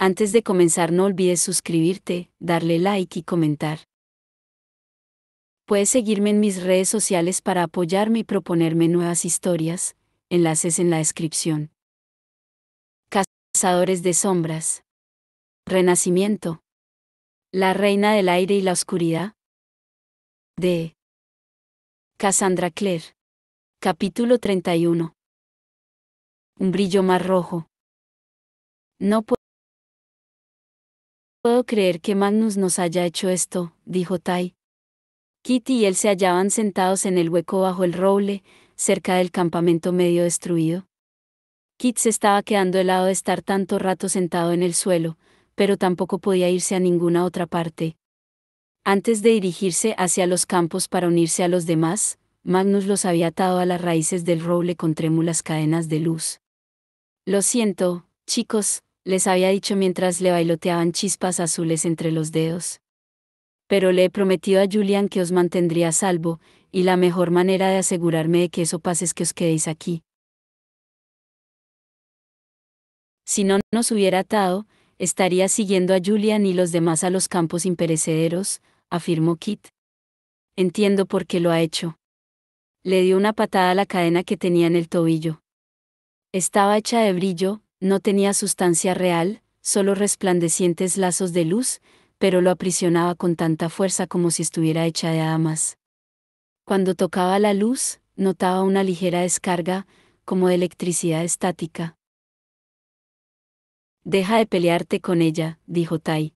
Antes de comenzar no olvides suscribirte, darle like y comentar. Puedes seguirme en mis redes sociales para apoyarme y proponerme nuevas historias, enlaces en la descripción. Cazadores de sombras. Renacimiento. La reina del aire y la oscuridad. De Cassandra Clare. Capítulo 31. Un brillo más rojo. No puedo creer que Magnus nos haya hecho esto, dijo Ty. Kitty y él se hallaban sentados en el hueco bajo el roble, cerca del campamento medio destruido. Kit se estaba quedando helado de estar tanto rato sentado en el suelo, pero tampoco podía irse a ninguna otra parte. Antes de dirigirse hacia los campos para unirse a los demás, Magnus los había atado a las raíces del roble con trémulas cadenas de luz. Lo siento, chicos, les había dicho mientras le bailoteaban chispas azules entre los dedos. Pero le he prometido a Julian que os mantendría a salvo, y la mejor manera de asegurarme de que eso pase es que os quedéis aquí. Si no nos hubiera atado, estaría siguiendo a Julian y los demás a los campos imperecederos, afirmó Kit. Entiendo por qué lo ha hecho. Le dio una patada a la cadena que tenía en el tobillo. Estaba hecha de brillo, no tenía sustancia real, solo resplandecientes lazos de luz, pero lo aprisionaba con tanta fuerza como si estuviera hecha de adamas. Cuando tocaba la luz, notaba una ligera descarga, como de electricidad estática. Deja de pelearte con ella, dijo Tai.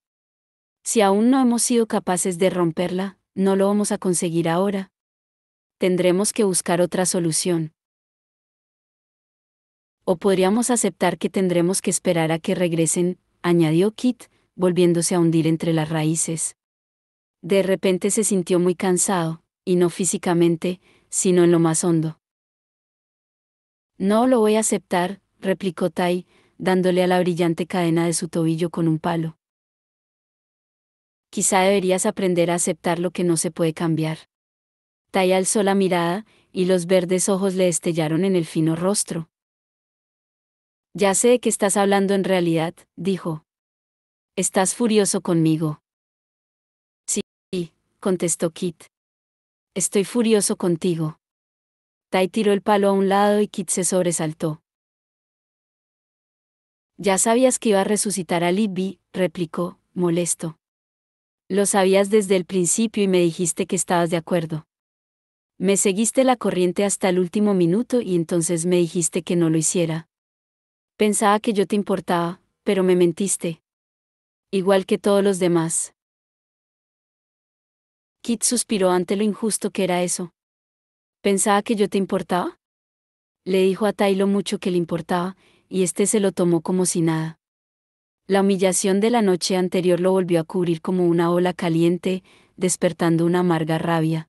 Si aún no hemos sido capaces de romperla, no lo vamos a conseguir ahora. Tendremos que buscar otra solución. O podríamos aceptar que tendremos que esperar a que regresen, añadió Kit, volviéndose a hundir entre las raíces. De repente se sintió muy cansado, y no físicamente, sino en lo más hondo. No lo voy a aceptar, replicó Tai, dándole a la brillante cadena de su tobillo con un palo. Quizá deberías aprender a aceptar lo que no se puede cambiar. Tai alzó la mirada, y los verdes ojos le destellaron en el fino rostro. Ya sé de qué estás hablando en realidad, dijo. ¿Estás furioso conmigo? Sí, contestó Kit. Estoy furioso contigo. Tai tiró el palo a un lado y Kit se sobresaltó. Ya sabías que iba a resucitar a Libby, replicó, molesto. Lo sabías desde el principio y me dijiste que estabas de acuerdo. Me seguiste la corriente hasta el último minuto y entonces me dijiste que no lo hiciera. Pensaba que yo te importaba, pero me mentiste. Igual que todos los demás. Kit suspiró ante lo injusto que era eso. ¿Pensaba que yo te importaba? Le dijo a Tai lo mucho que le importaba, y este se lo tomó como si nada. La humillación de la noche anterior lo volvió a cubrir como una ola caliente, despertando una amarga rabia.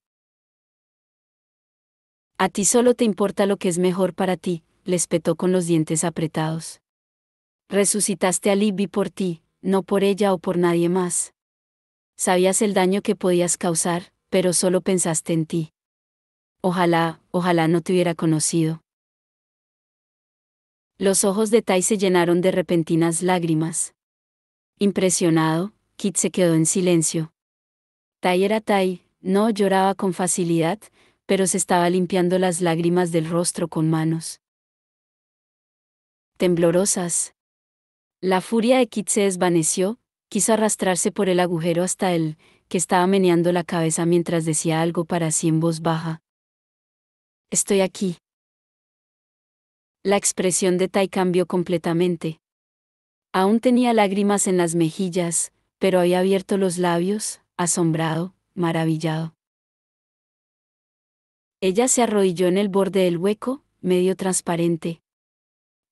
A ti solo te importa lo que es mejor para ti, le espetó con los dientes apretados. Resucitaste a Libby por ti, no por ella o por nadie más. Sabías el daño que podías causar, pero solo pensaste en ti. Ojalá no te hubiera conocido. Los ojos de Tai se llenaron de repentinas lágrimas. Impresionado, Kit se quedó en silencio. Tai era Tai, no lloraba con facilidad, pero se estaba limpiando las lágrimas del rostro con manos temblorosas. La furia de Kit se desvaneció, quiso arrastrarse por el agujero hasta él, que estaba meneando la cabeza mientras decía algo para sí en voz baja. Estoy aquí. La expresión de Tai cambió completamente. Aún tenía lágrimas en las mejillas, pero había abierto los labios, asombrado, maravillado. Ella se arrodilló en el borde del hueco, medio transparente.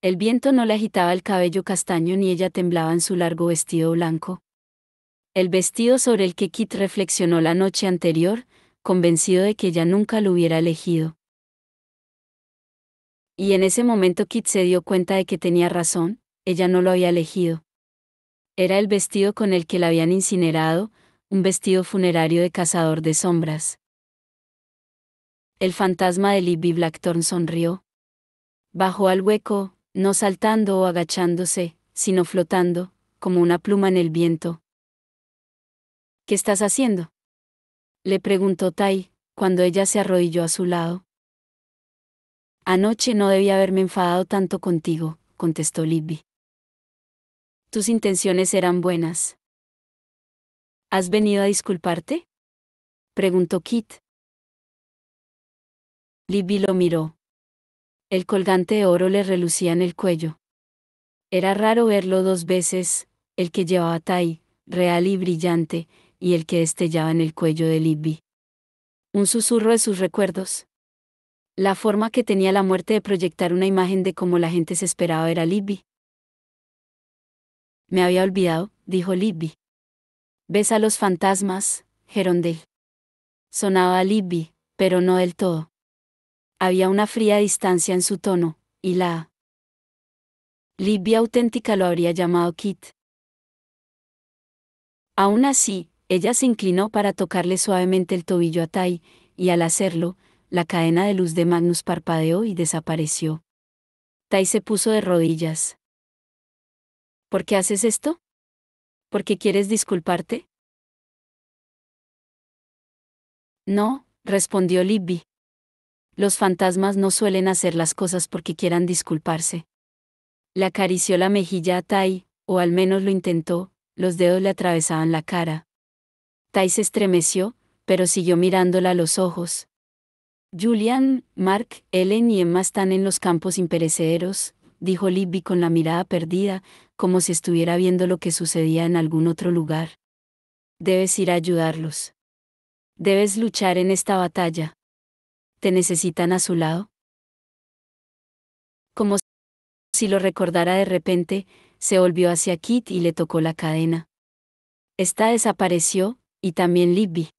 El viento no le agitaba el cabello castaño ni ella temblaba en su largo vestido blanco. El vestido sobre el que Kit reflexionó la noche anterior, convencido de que ella nunca lo hubiera elegido. Y en ese momento Kit se dio cuenta de que tenía razón, ella no lo había elegido. Era el vestido con el que la habían incinerado, un vestido funerario de cazador de sombras. El fantasma de Libby Blackthorn sonrió. Bajó al hueco, no saltando o agachándose, sino flotando, como una pluma en el viento. ¿Qué estás haciendo?, le preguntó Tai, cuando ella se arrodilló a su lado. Anoche no debía haberme enfadado tanto contigo, contestó Libby. Tus intenciones eran buenas. ¿Has venido a disculparte?, preguntó Kit. Libby lo miró. El colgante de oro le relucía en el cuello. Era raro verlo dos veces, el que llevaba Tai, real y brillante, y el que destellaba en el cuello de Libby. Un susurro de sus recuerdos. La forma que tenía la muerte de proyectar una imagen de cómo la gente se esperaba ver a Libby. Me había olvidado, dijo Libby. ¿Ves a los fantasmas, Gerondale? Sonaba a Libby, pero no del todo. Había una fría distancia en su tono, y la Libby auténtica lo habría llamado Kit. Aún así, ella se inclinó para tocarle suavemente el tobillo a Tai, y al hacerlo, la cadena de luz de Magnus parpadeó y desapareció. Tai se puso de rodillas. ¿Por qué haces esto? ¿Por qué quieres disculparte? No, respondió Libby. Los fantasmas no suelen hacer las cosas porque quieran disculparse. Le acarició la mejilla a Tai, o al menos lo intentó, los dedos le atravesaban la cara. Tai se estremeció, pero siguió mirándola a los ojos. Julian, Mark, Ellen y Emma están en los campos imperecederos, dijo Libby con la mirada perdida, como si estuviera viendo lo que sucedía en algún otro lugar. Debes ir a ayudarlos. Debes luchar en esta batalla. ¿Te necesitan a su lado? Como si lo recordara de repente, se volvió hacia Kit y le tocó la cadena. Esta desapareció, y también Libby.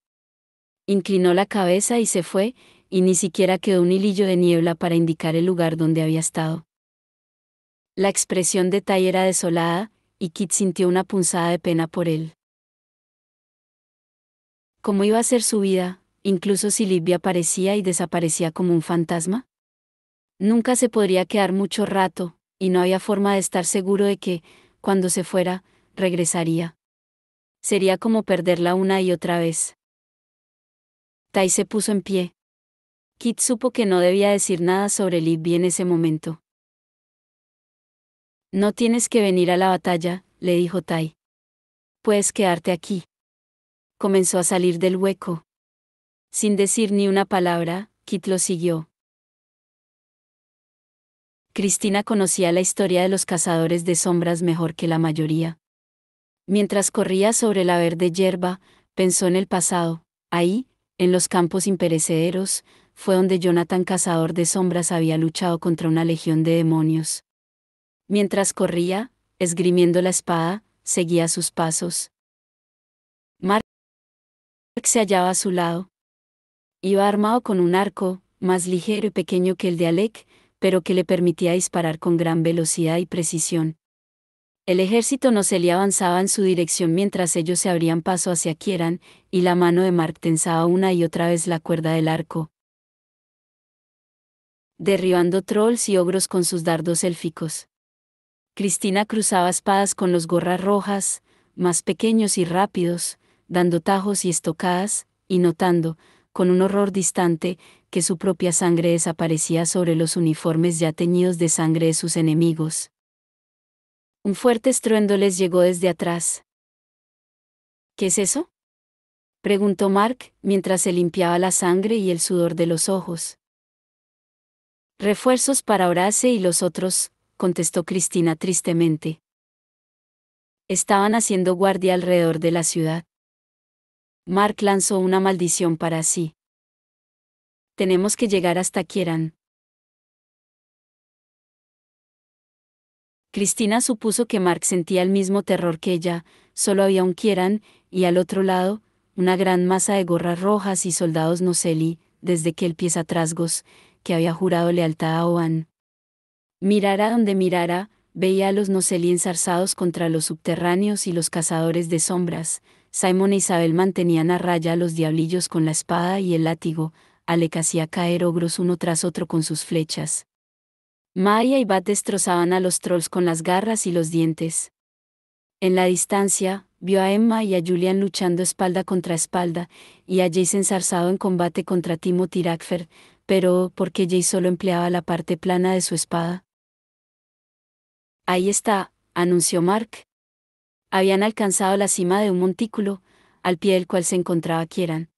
Inclinó la cabeza y se fue, y ni siquiera quedó un hilillo de niebla para indicar el lugar donde había estado. La expresión de Tai era desolada, y Kit sintió una punzada de pena por él. ¿Cómo iba a ser su vida, incluso si Libby aparecía y desaparecía como un fantasma? Nunca se podría quedar mucho rato, y no había forma de estar seguro de que, cuando se fuera, regresaría. Sería como perderla una y otra vez. Tai se puso en pie. Kit supo que no debía decir nada sobre Libby en ese momento. No tienes que venir a la batalla, le dijo Tai. Puedes quedarte aquí. Comenzó a salir del hueco. Sin decir ni una palabra, Kit lo siguió. Cristina conocía la historia de los cazadores de sombras mejor que la mayoría. Mientras corría sobre la verde hierba, pensó en el pasado. Ahí, en los campos imperecederos, fue donde Jonathan, cazador de sombras, había luchado contra una legión de demonios. Mientras corría, esgrimiendo la espada, seguía sus pasos. Mark se hallaba a su lado. Iba armado con un arco, más ligero y pequeño que el de Alec, pero que le permitía disparar con gran velocidad y precisión. El ejército Noseli avanzaba en su dirección mientras ellos se abrían paso hacia Kieran, y la mano de Mark tensaba una y otra vez la cuerda del arco, derribando trolls y ogros con sus dardos élficos. Cristina cruzaba espadas con los gorras rojas, más pequeños y rápidos, dando tajos y estocadas, y notando, con un horror distante, que su propia sangre desaparecía sobre los uniformes ya teñidos de sangre de sus enemigos. Un fuerte estruendo les llegó desde atrás. ¿Qué es eso?, preguntó Mark, mientras se limpiaba la sangre y el sudor de los ojos. Refuerzos para Horace y los otros, contestó Cristina tristemente. Estaban haciendo guardia alrededor de la ciudad. Mark lanzó una maldición para sí. Tenemos que llegar hasta Kieran. Cristina supuso que Mark sentía el mismo terror que ella. Solo había un Kieran, y al otro lado, una gran masa de gorras rojas y soldados Noseli, desde que el Piesatrasgos, que había jurado lealtad a Oan. Mirara donde mirara, veía a los Noseli enzarzados contra los subterráneos y los cazadores de sombras. Simon e Isabel mantenían a raya a los diablillos con la espada y el látigo. Alec hacía caer ogros uno tras otro con sus flechas. Maya y Bat destrozaban a los trolls con las garras y los dientes. En la distancia, vio a Emma y a Julian luchando espalda contra espalda, y a Jace enzarzado en combate contra Timothy Rackford, pero ¿por qué Jace solo empleaba la parte plana de su espada? Ahí está, anunció Mark. Habían alcanzado la cima de un montículo, al pie del cual se encontraba Kieran.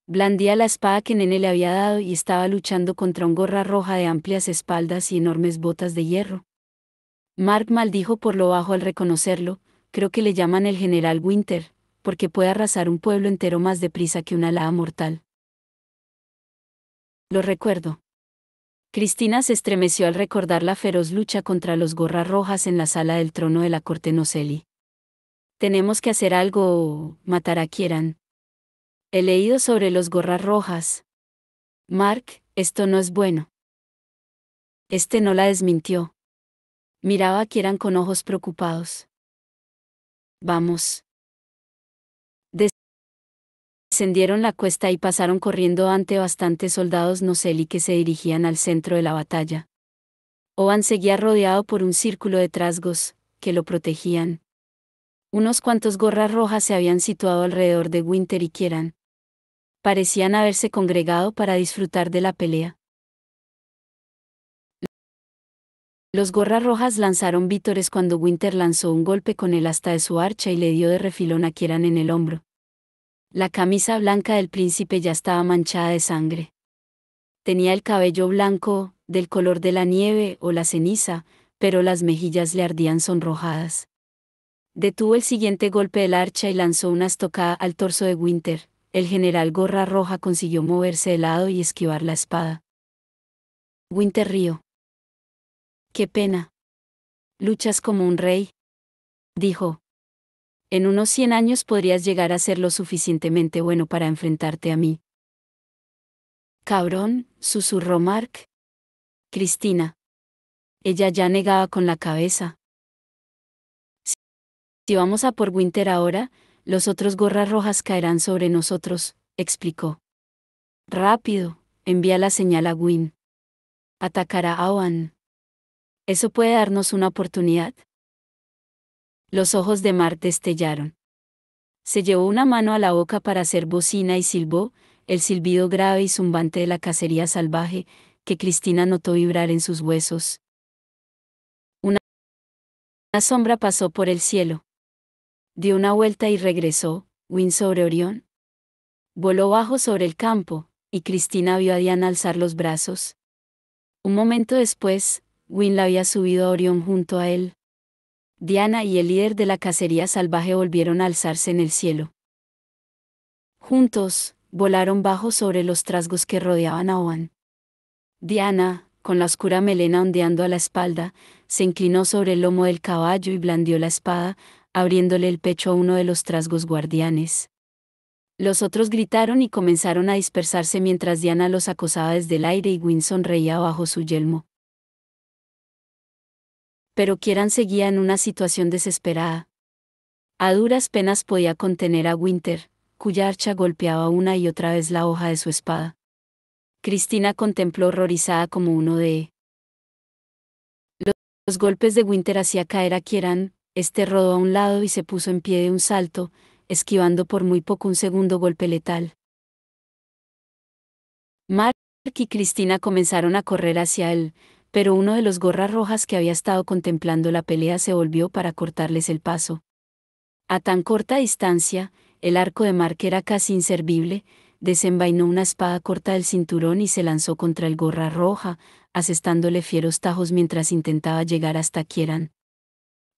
Blandía la espada que Nene le había dado y estaba luchando contra un gorra roja de amplias espaldas y enormes botas de hierro. Mark maldijo por lo bajo al reconocerlo. Creo que le llaman el General Winter, porque puede arrasar un pueblo entero más deprisa que una alada mortal. Lo recuerdo. Cristina se estremeció al recordar la feroz lucha contra los gorras rojas en la sala del trono de la corte Noseli. Tenemos que hacer algo o matar a Kieran. He leído sobre los gorras rojas. Mark, esto no es bueno. Este no la desmintió. Miraba a Kieran con ojos preocupados. Vamos. Descendieron la cuesta y pasaron corriendo ante bastantes soldados Noseli que se dirigían al centro de la batalla. Oban seguía rodeado por un círculo de trasgos, que lo protegían. Unos cuantos gorras rojas se habían situado alrededor de Winter y Kieran. Parecían haberse congregado para disfrutar de la pelea. Los gorras rojas lanzaron vítores cuando Winter lanzó un golpe con el asta de su archa y le dio de refilón a Kieran en el hombro. La camisa blanca del príncipe ya estaba manchada de sangre. Tenía el cabello blanco, del color de la nieve o la ceniza, pero las mejillas le ardían sonrojadas. Detuvo el siguiente golpe del archa y lanzó una estocada al torso de Winter. El general Gorra Roja consiguió moverse de lado y esquivar la espada. Winter rió. «Qué pena. Luchas como un rey», dijo. «En unos 100 años podrías llegar a ser lo suficientemente bueno para enfrentarte a mí». «Cabrón», susurró Mark. Cristina. Ella ya negaba con la cabeza. «Si vamos a por Winter ahora, los otros gorras rojas caerán sobre nosotros», explicó. «Rápido, envía la señal a Gwyn. Atacará a Owen. ¿Eso puede darnos una oportunidad?» Los ojos de Mark destellaron. Se llevó una mano a la boca para hacer bocina y silbó, el silbido grave y zumbante de la cacería salvaje, que Cristina notó vibrar en sus huesos. Una sombra pasó por el cielo. Dio una vuelta y regresó, Gwyn sobre Orión. Voló bajo sobre el campo, y Cristina vio a Diana alzar los brazos. Un momento después, Gwyn la había subido a Orión junto a él. Diana y el líder de la cacería salvaje volvieron a alzarse en el cielo. Juntos, volaron bajo sobre los trasgos que rodeaban a Owen. Diana, con la oscura melena ondeando a la espalda, se inclinó sobre el lomo del caballo y blandió la espada, abriéndole el pecho a uno de los trasgos guardianes. Los otros gritaron y comenzaron a dispersarse mientras Diana los acosaba desde el aire y Gwyn sonreía bajo su yelmo. Pero Kieran seguía en una situación desesperada. A duras penas podía contener a Winter, cuya archa golpeaba una y otra vez la hoja de su espada. Cristina contempló horrorizada como uno de los golpes de Winter hacía caer a Kieran. Este rodó a un lado y se puso en pie de un salto, esquivando por muy poco un segundo golpe letal. Mark y Cristina comenzaron a correr hacia él, pero uno de los gorras rojas que había estado contemplando la pelea se volvió para cortarles el paso. A tan corta distancia, el arco de Mark era casi inservible. Desenvainó una espada corta del cinturón y se lanzó contra el gorra roja, asestándole fieros tajos mientras intentaba llegar hasta Kieran.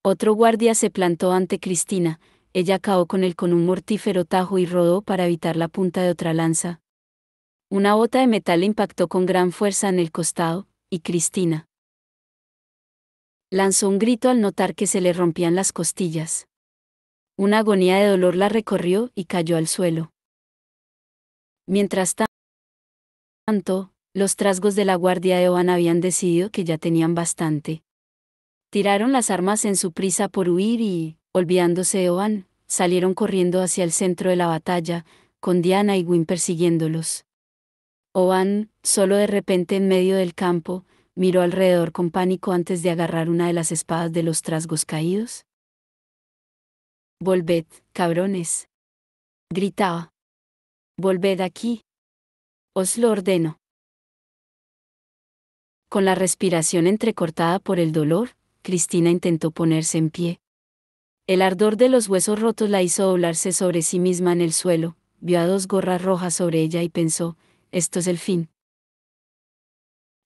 Otro guardia se plantó ante Cristina. Ella acabó con él con un mortífero tajo y rodó para evitar la punta de otra lanza. Una bota de metal le impactó con gran fuerza en el costado, y Cristina lanzó un grito al notar que se le rompían las costillas. Una agonía de dolor la recorrió y cayó al suelo. Mientras tanto, los trasgos de la guardia de Owen habían decidido que ya tenían bastante. Tiraron las armas en su prisa por huir y, olvidándose de Owen, salieron corriendo hacia el centro de la batalla, con Diana y Gwyn persiguiéndolos. Owen, solo de repente en medio del campo, miró alrededor con pánico antes de agarrar una de las espadas de los trasgos caídos. Volved, cabrones. Gritaba. Volved aquí. Os lo ordeno. Con la respiración entrecortada por el dolor, Cristina intentó ponerse en pie. El ardor de los huesos rotos la hizo doblarse sobre sí misma en el suelo, vio a dos gorras rojas sobre ella y pensó, esto es el fin.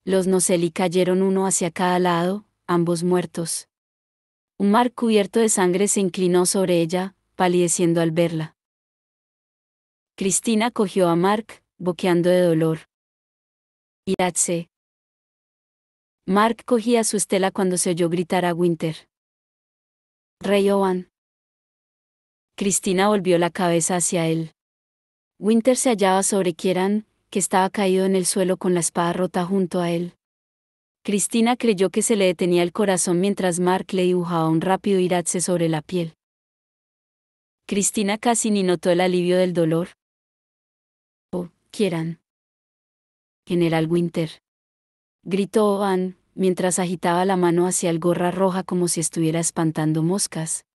Los Noceli cayeron uno hacia cada lado, ambos muertos. Un mar cubierto de sangre se inclinó sobre ella, palideciendo al verla. Cristina cogió a Mark, boqueando de dolor. Iratse. Mark cogía su estela cuando se oyó gritar a Winter. Rey Owen. Cristina volvió la cabeza hacia él. Winter se hallaba sobre Kieran, que estaba caído en el suelo con la espada rota junto a él. Cristina creyó que se le detenía el corazón mientras Mark le dibujaba un rápido iratse sobre la piel. Cristina casi ni notó el alivio del dolor. Oh, Kieran. General Winter. Gritó Owen, mientras agitaba la mano hacia el gorra roja como si estuviera espantando moscas.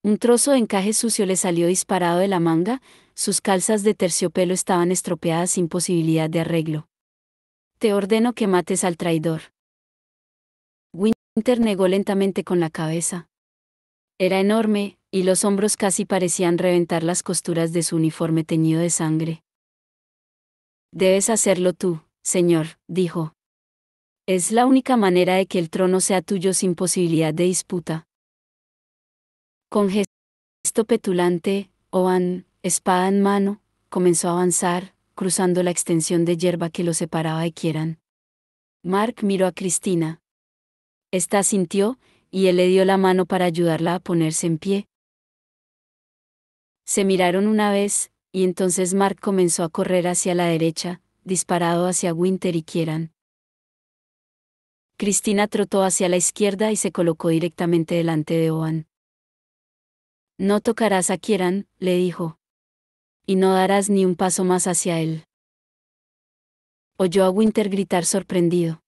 Un trozo de encaje sucio le salió disparado de la manga, sus calzas de terciopelo estaban estropeadas sin posibilidad de arreglo. Te ordeno que mates al traidor. Winter negó lentamente con la cabeza. Era enorme, y los hombros casi parecían reventar las costuras de su uniforme teñido de sangre. Debes hacerlo tú, señor, dijo. Es la única manera de que el trono sea tuyo sin posibilidad de disputa. Con gesto petulante, Owen, espada en mano, comenzó a avanzar, cruzando la extensión de hierba que lo separaba de Kieran. Mark miró a Cristina. Esta asintió, y él le dio la mano para ayudarla a ponerse en pie. Se miraron una vez, y entonces Mark comenzó a correr hacia la derecha, disparado hacia Winter y Kieran. Cristina trotó hacia la izquierda y se colocó directamente delante de Owen. No tocarás a Kieran, le dijo. Y no darás ni un paso más hacia él. Oyó a Winter gritar sorprendido.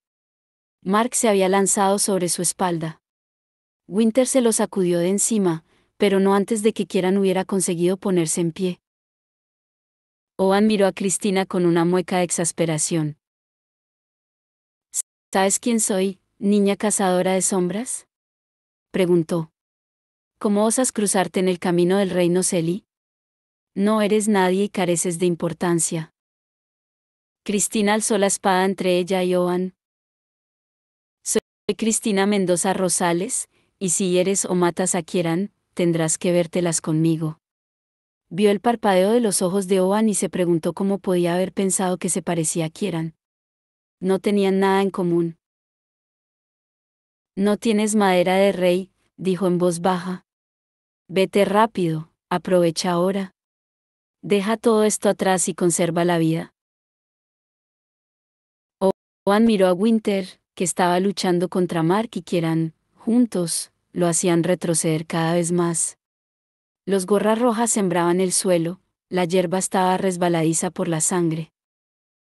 Mark se había lanzado sobre su espalda. Winter se lo sacudió de encima, pero no antes de que Kieran hubiera conseguido ponerse en pie. Owen miró a Cristina con una mueca de exasperación. ¿Sabes quién soy, niña cazadora de sombras? Preguntó. ¿Cómo osas cruzarte en el camino del rey Noceli? No eres nadie y careces de importancia. Cristina alzó la espada entre ella y Owen. Soy Cristina Mendoza Rosales, y si hieres o matas a Kieran, tendrás que vértelas conmigo. Vio el parpadeo de los ojos de Owen y se preguntó cómo podía haber pensado que se parecía a Kieran. No tenían nada en común. No tienes madera de rey, dijo en voz baja. Vete rápido, aprovecha ahora. Deja todo esto atrás y conserva la vida. Owen miró a Winter, que estaba luchando contra Mark y Kieran, juntos, lo hacían retroceder cada vez más. Los gorras rojas sembraban el suelo, la hierba estaba resbaladiza por la sangre.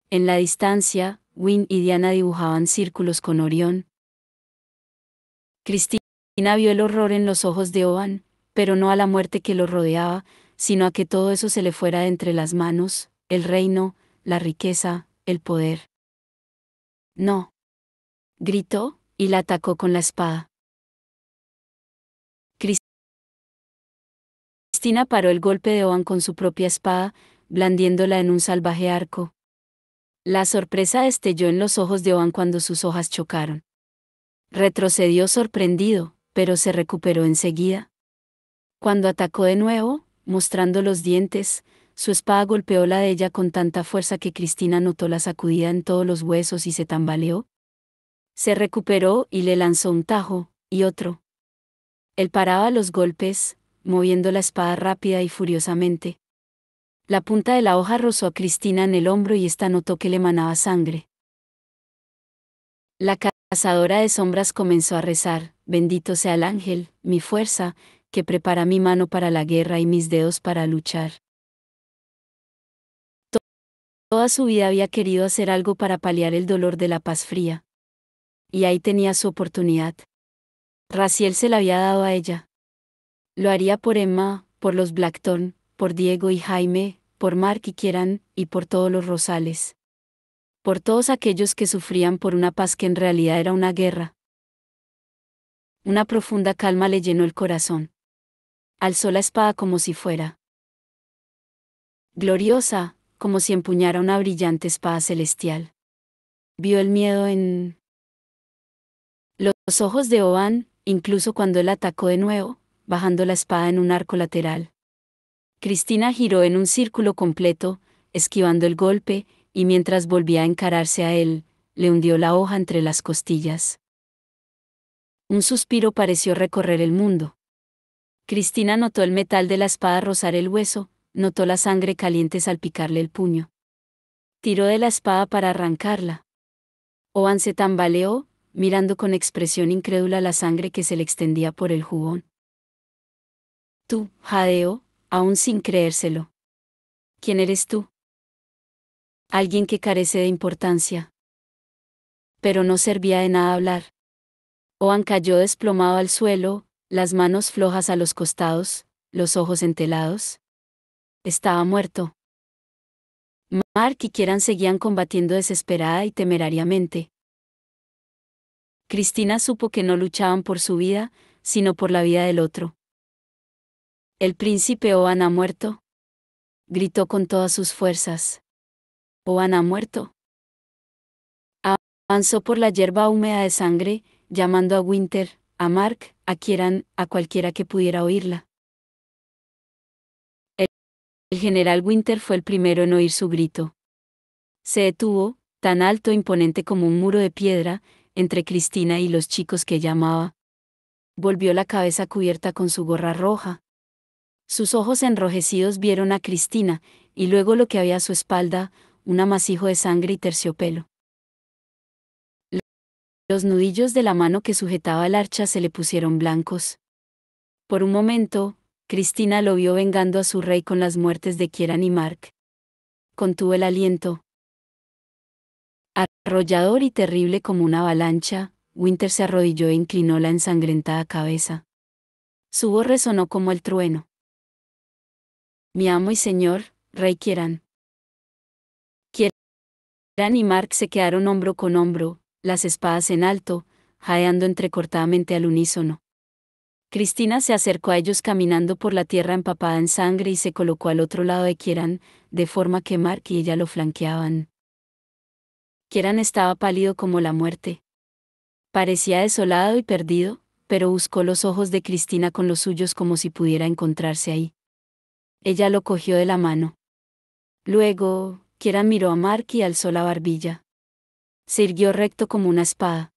En la distancia, Win y Diana dibujaban círculos con Orión. Cristina vio el horror en los ojos de Owen, pero no a la muerte que lo rodeaba, sino a que todo eso se le fuera de entre las manos, el reino, la riqueza, el poder. No. Gritó, y la atacó con la espada. Cristina paró el golpe de Owen con su propia espada, blandiéndola en un salvaje arco. La sorpresa destelló en los ojos de Owen cuando sus hojas chocaron. Retrocedió sorprendido, pero se recuperó enseguida. Cuando atacó de nuevo, mostrando los dientes, su espada golpeó la de ella con tanta fuerza que Cristina notó la sacudida en todos los huesos y se tambaleó. Se recuperó y le lanzó un tajo, y otro. Él paraba los golpes, moviendo la espada rápida y furiosamente. La punta de la hoja rozó a Cristina en el hombro y ésta notó que le emanaba sangre. La cazadora de sombras comenzó a rezar, bendito sea el ángel, mi fuerza, que prepara mi mano para la guerra y mis dedos para luchar. Toda su vida había querido hacer algo para paliar el dolor de la paz fría. Y ahí tenía su oportunidad. Raziel se la había dado a ella. Lo haría por Emma, por los Blackthorn, por Diego y Jaime, por Mark y Kieran, y por todos los Rosales. Por todos aquellos que sufrían por una paz que en realidad era una guerra. Una profunda calma le llenó el corazón. Alzó la espada como si fuera gloriosa, como si empuñara una brillante espada celestial. Vio el miedo en los ojos de Oban, incluso cuando él atacó de nuevo, bajando la espada en un arco lateral. Cristina giró en un círculo completo, esquivando el golpe, y mientras volvía a encararse a él, le hundió la hoja entre las costillas. Un suspiro pareció recorrer el mundo. Cristina notó el metal de la espada rozar el hueso, notó la sangre caliente salpicarle el puño. Tiró de la espada para arrancarla. Oban se tambaleó, mirando con expresión incrédula la sangre que se le extendía por el jubón. Tú, jadeó, aún sin creérselo. ¿Quién eres tú? Alguien que carece de importancia. Pero no servía de nada hablar. Oban cayó desplomado al suelo, las manos flojas a los costados, los ojos entelados. Estaba muerto. Mark y Kieran seguían combatiendo desesperada y temerariamente. Cristina supo que no luchaban por su vida, sino por la vida del otro. ¿El príncipe Oban ha muerto? Gritó con todas sus fuerzas. Oban ha muerto. Avanzó por la hierba húmeda de sangre, llamando a Winter, a Mark, a Kieran, a cualquiera que pudiera oírla. El general Winter fue el primero en oír su grito. Se detuvo, tan alto e imponente como un muro de piedra, entre Cristina y los chicos que llamaba. Volvió la cabeza cubierta con su gorra roja. Sus ojos enrojecidos vieron a Cristina, y luego lo que había a su espalda, un amasijo de sangre y terciopelo. Los nudillos de la mano que sujetaba el archa se le pusieron blancos. Por un momento, Cristina lo vio vengando a su rey con las muertes de Kieran y Mark. Contuvo el aliento. Arrollador y terrible como una avalancha, Winter se arrodilló e inclinó la ensangrentada cabeza. Su voz resonó como el trueno. Mi amo y señor, rey Kieran. Kieran y Mark se quedaron hombro con hombro, las espadas en alto, jadeando entrecortadamente al unísono. Cristina se acercó a ellos caminando por la tierra empapada en sangre y se colocó al otro lado de Kieran, de forma que Mark y ella lo flanqueaban. Kieran estaba pálido como la muerte. Parecía desolado y perdido, pero buscó los ojos de Cristina con los suyos como si pudiera encontrarse ahí. Ella lo cogió de la mano. Luego, Kieran miró a Mark y alzó la barbilla. Se irguió recto como una espada.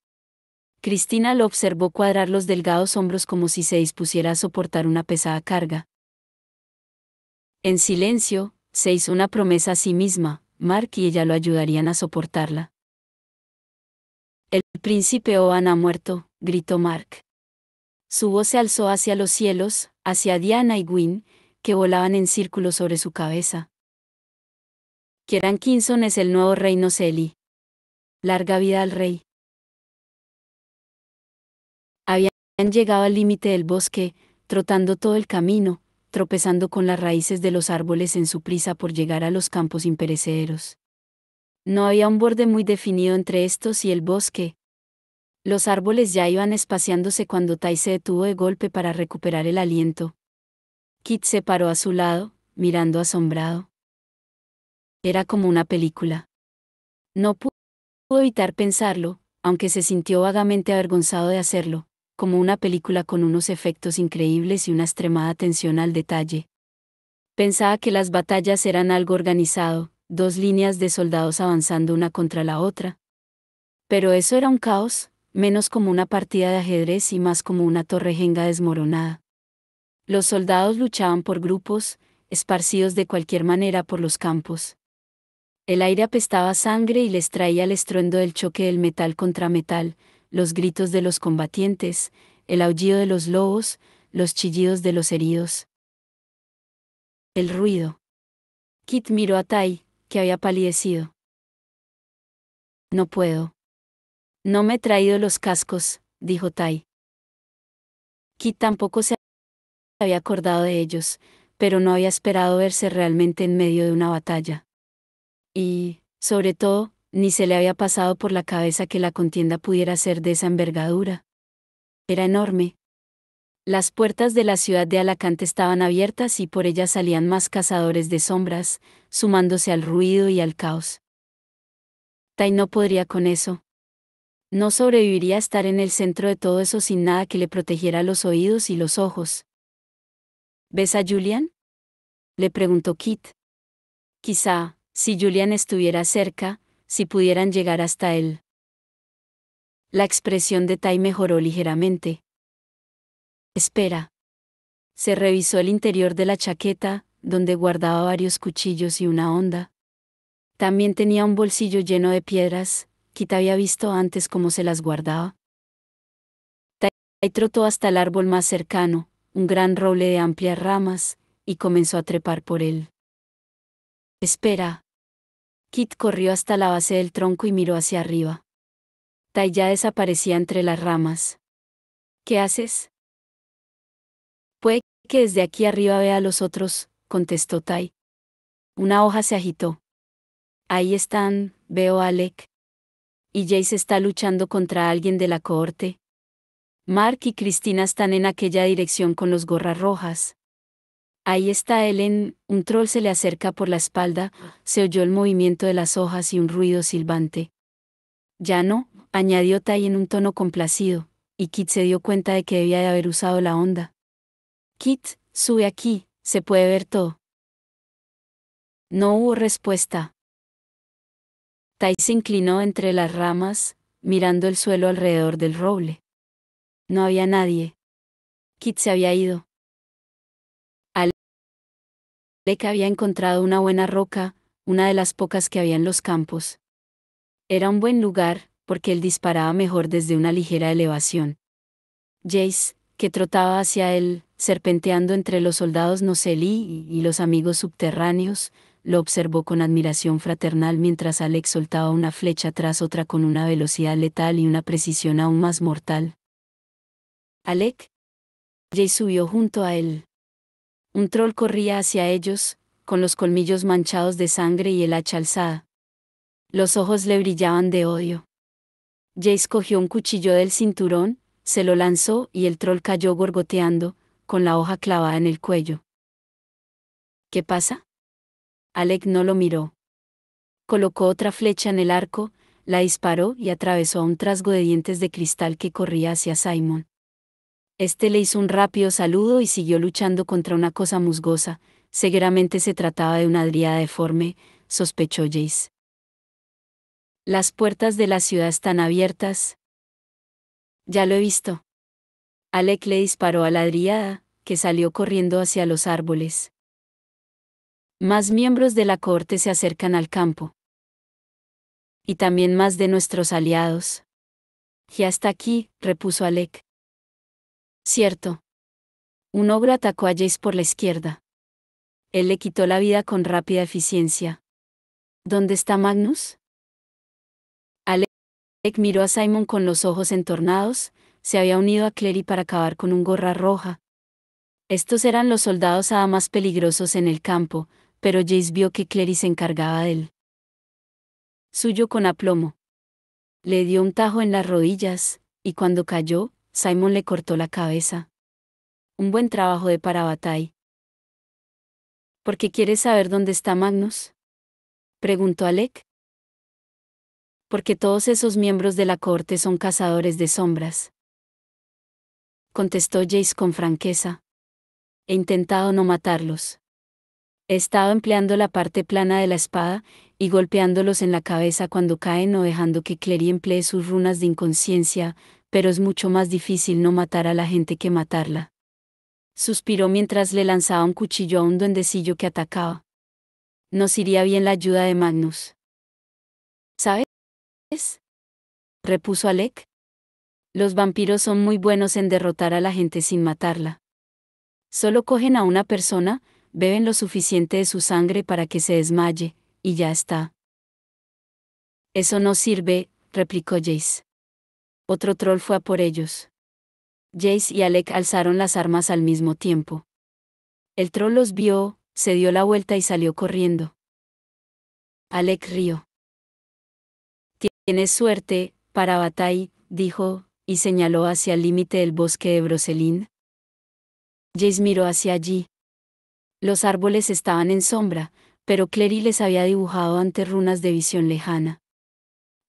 Cristina lo observó cuadrar los delgados hombros como si se dispusiera a soportar una pesada carga. En silencio, se hizo una promesa a sí misma, Mark y ella lo ayudarían a soportarla. El príncipe Oban ha muerto, gritó Mark. Su voz se alzó hacia los cielos, hacia Diana y Gwyn, que volaban en círculos sobre su cabeza. Kieran Kinson es el nuevo rey Noseli. Larga vida al rey. Habían llegado al límite del bosque, trotando todo el camino, tropezando con las raíces de los árboles en su prisa por llegar a los campos imperecederos. No había un borde muy definido entre estos y el bosque. Los árboles ya iban espaciándose cuando Tai se detuvo de golpe para recuperar el aliento. Kit se paró a su lado, mirando asombrado. Era como una película. No pudo evitar pensarlo, aunque se sintió vagamente avergonzado de hacerlo, como una película con unos efectos increíbles y una extremada atención al detalle. Pensaba que las batallas eran algo organizado, dos líneas de soldados avanzando una contra la otra. Pero eso era un caos, menos como una partida de ajedrez y más como una torre Jenga desmoronada. Los soldados luchaban por grupos, esparcidos de cualquier manera por los campos. El aire apestaba sangre y les traía el estruendo del choque del metal contra metal, los gritos de los combatientes, el aullido de los lobos, los chillidos de los heridos. El ruido. Kit miró a Tai, que había palidecido. No puedo. No me he traído los cascos, dijo Tai. Kit tampoco se había acordado de ellos, pero no había esperado verse realmente en medio de una batalla. Y, sobre todo, ni se le había pasado por la cabeza que la contienda pudiera ser de esa envergadura. Era enorme. Las puertas de la ciudad de Alacante estaban abiertas y por ellas salían más cazadores de sombras, sumándose al ruido y al caos. Tai no podría con eso. No sobreviviría a estar en el centro de todo eso sin nada que le protegiera los oídos y los ojos. ¿Ves a Julian?, le preguntó Kit. Quizá, si Julian estuviera cerca, si pudieran llegar hasta él. La expresión de Tai mejoró ligeramente. Espera. Se revisó el interior de la chaqueta, donde guardaba varios cuchillos y una honda. También tenía un bolsillo lleno de piedras. Kit había visto antes cómo se las guardaba. Tai trotó hasta el árbol más cercano, un gran roble de amplias ramas, y comenzó a trepar por él. Espera. Kit corrió hasta la base del tronco y miró hacia arriba. Tai ya desaparecía entre las ramas. ¿Qué haces? Puede que desde aquí arriba vea a los otros, contestó Tai. Una hoja se agitó. Ahí están, veo a Alec. Y Jace está luchando contra alguien de la cohorte. Mark y Cristina están en aquella dirección con los gorras rojas. Ahí está Ellen, un troll se le acerca por la espalda, se oyó el movimiento de las hojas y un ruido silbante. Ya no, añadió Tai en un tono complacido, y Kit se dio cuenta de que debía de haber usado la onda. Kit, sube aquí, se puede ver todo. No hubo respuesta. Tai se inclinó entre las ramas, mirando el suelo alrededor del roble. No había nadie. Kit se había ido. Alec había encontrado una buena roca, una de las pocas que había en los campos. Era un buen lugar, porque él disparaba mejor desde una ligera elevación. Jace, que trotaba hacia él, serpenteando entre los soldados Noseli y los amigos subterráneos, lo observó con admiración fraternal mientras Alec soltaba una flecha tras otra con una velocidad letal y una precisión aún más mortal. Alec. Jace subió junto a él. Un troll corría hacia ellos, con los colmillos manchados de sangre y el hacha alzada. Los ojos le brillaban de odio. Jace cogió un cuchillo del cinturón, se lo lanzó y el troll cayó gorgoteando, con la hoja clavada en el cuello. ¿Qué pasa? Alec no lo miró. Colocó otra flecha en el arco, la disparó y atravesó a un trasgo de dientes de cristal que corría hacia Simon. Este le hizo un rápido saludo y siguió luchando contra una cosa musgosa. Seguramente se trataba de una dríada deforme, sospechó Jace. Las puertas de la ciudad están abiertas. Ya lo he visto. Alec le disparó a la dríada, que salió corriendo hacia los árboles. Más miembros de la cohorte se acercan al campo. Y también más de nuestros aliados. Ya está aquí, repuso Alec. Cierto. Un ogro atacó a Jace por la izquierda. Él le quitó la vida con rápida eficiencia. ¿Dónde está Magnus? Alec miró a Simon con los ojos entornados. Se había unido a Clary para acabar con un gorra roja. Estos eran los soldados hada más peligrosos en el campo, pero Jace vio que Clary se encargaba de él. Suyo con aplomo. Le dio un tajo en las rodillas, y cuando cayó, Simon le cortó la cabeza. Un buen trabajo de Parabatai. ¿Por qué quieres saber dónde está Magnus?, preguntó Alec. Porque todos esos miembros de la cohorte son cazadores de sombras, contestó Jace con franqueza. He intentado no matarlos. He estado empleando la parte plana de la espada, y golpeándolos en la cabeza cuando caen o dejando que Clary emplee sus runas de inconsciencia, pero es mucho más difícil no matar a la gente que matarla. Suspiró mientras le lanzaba un cuchillo a un duendecillo que atacaba. Nos iría bien la ayuda de Magnus. ¿Sabes?, repuso Alec. Los vampiros son muy buenos en derrotar a la gente sin matarla. Solo cogen a una persona, beben lo suficiente de su sangre para que se desmaye, y ya está. Eso no sirve, replicó Jace. Otro troll fue a por ellos. Jace y Alec alzaron las armas al mismo tiempo. El troll los vio, se dio la vuelta y salió corriendo. Alec rió. Tienes suerte, Parabatai, dijo, y señaló hacia el límite del bosque de Brocelind. Jace miró hacia allí. Los árboles estaban en sombra, pero Clary les había dibujado antes runas de visión lejana.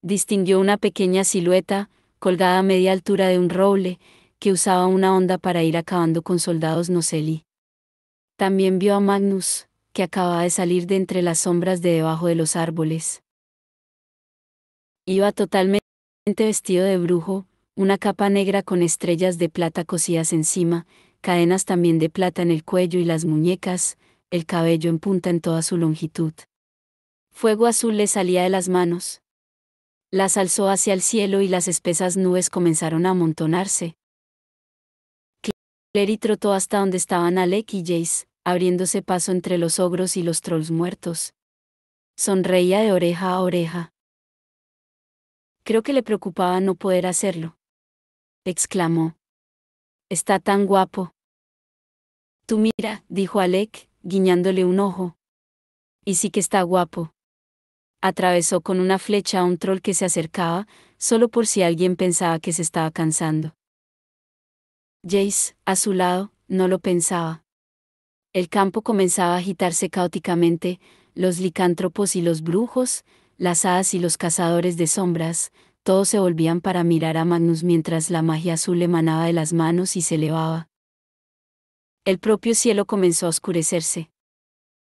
Distinguió una pequeña silueta, colgada a media altura de un roble, que usaba una honda para ir acabando con soldados Noseli. También vio a Magnus, que acababa de salir de entre las sombras de debajo de los árboles. Iba totalmente vestido de brujo, una capa negra con estrellas de plata cosidas encima, cadenas también de plata en el cuello y las muñecas, el cabello en punta en toda su longitud. Fuego azul le salía de las manos. Las alzó hacia el cielo y las espesas nubes comenzaron a amontonarse. Clary trotó hasta donde estaban Alec y Jace, abriéndose paso entre los ogros y los trolls muertos. Sonreía de oreja a oreja. Creo que le preocupaba no poder hacerlo, exclamó. Está tan guapo. Tú mira, dijo Alec, guiñándole un ojo. Y sí que está guapo. Atravesó con una flecha a un troll que se acercaba, solo por si alguien pensaba que se estaba cansando. Jace, a su lado, no lo pensaba. El campo comenzaba a agitarse caóticamente, los licántropos y los brujos, las hadas y los cazadores de sombras, todos se volvían para mirar a Magnus mientras la magia azul emanaba de las manos y se elevaba. El propio cielo comenzó a oscurecerse.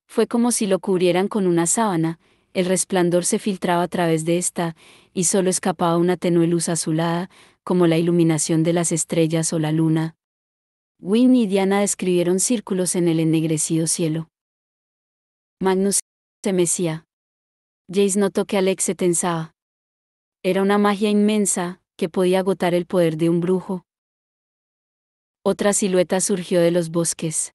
Fue como si lo cubrieran con una sábana, el resplandor se filtraba a través de esta, y solo escapaba una tenue luz azulada, como la iluminación de las estrellas o la luna. Wynne y Diana describieron círculos en el ennegrecido cielo. Magnus se mecía. Jace notó que Alex se tensaba. Era una magia inmensa, que podía agotar el poder de un brujo. Otra silueta surgió de los bosques.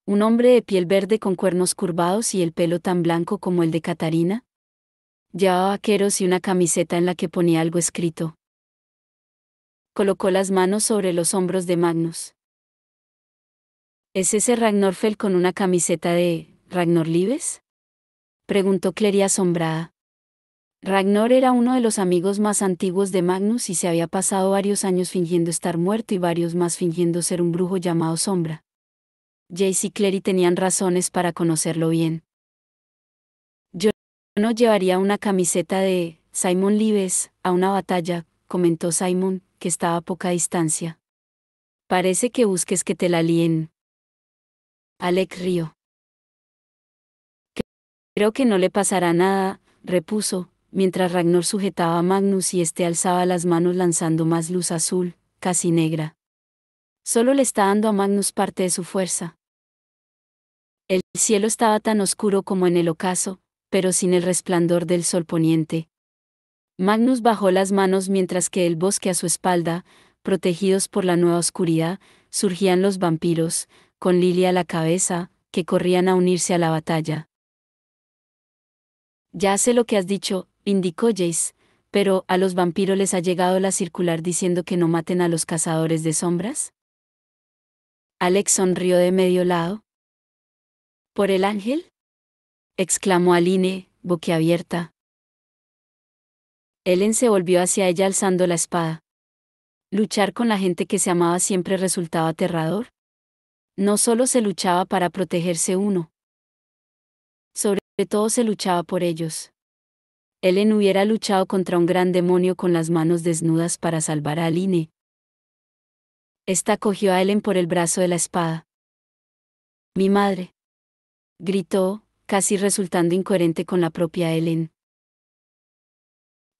Un hombre de piel verde con cuernos curvados y el pelo tan blanco como el de Catarina. Llevaba vaqueros y una camiseta en la que ponía algo escrito. Colocó las manos sobre los hombros de Magnus. ¿Es ese Ragnarfell con una camiseta de Ragnar Libes? Preguntó Clary asombrada. Ragnar era uno de los amigos más antiguos de Magnus y se había pasado varios años fingiendo estar muerto y varios más fingiendo ser un brujo llamado Sombra. Jace y Clary tenían razones para conocerlo bien. Yo no llevaría una camiseta de Simon Libes a una batalla, comentó Simon, que estaba a poca distancia. Parece que busques que te la líen. Alec rió. Creo que no le pasará nada, repuso, mientras Ragnar sujetaba a Magnus y éste alzaba las manos lanzando más luz azul, casi negra. Solo le está dando a Magnus parte de su fuerza. El cielo estaba tan oscuro como en el ocaso, pero sin el resplandor del sol poniente. Magnus bajó las manos mientras que del bosque a su espalda, protegidos por la nueva oscuridad, surgían los vampiros, con Lily a la cabeza, que corrían a unirse a la batalla. Ya sé lo que has dicho, indicó Jace, pero ¿a los vampiros les ha llegado la circular diciendo que no maten a los cazadores de sombras? Alex sonrió de medio lado. ¿Por el ángel? Exclamó Aline, boquiabierta. Ellen se volvió hacia ella alzando la espada. ¿Luchar con la gente que se amaba siempre resultaba aterrador? No solo se luchaba para protegerse uno. Sobre todo se luchaba por ellos. Ellen hubiera luchado contra un gran demonio con las manos desnudas para salvar a Aline. Esta cogió a Ellen por el brazo de la espada. «Mi madre», gritó, casi resultando incoherente con la propia Ellen.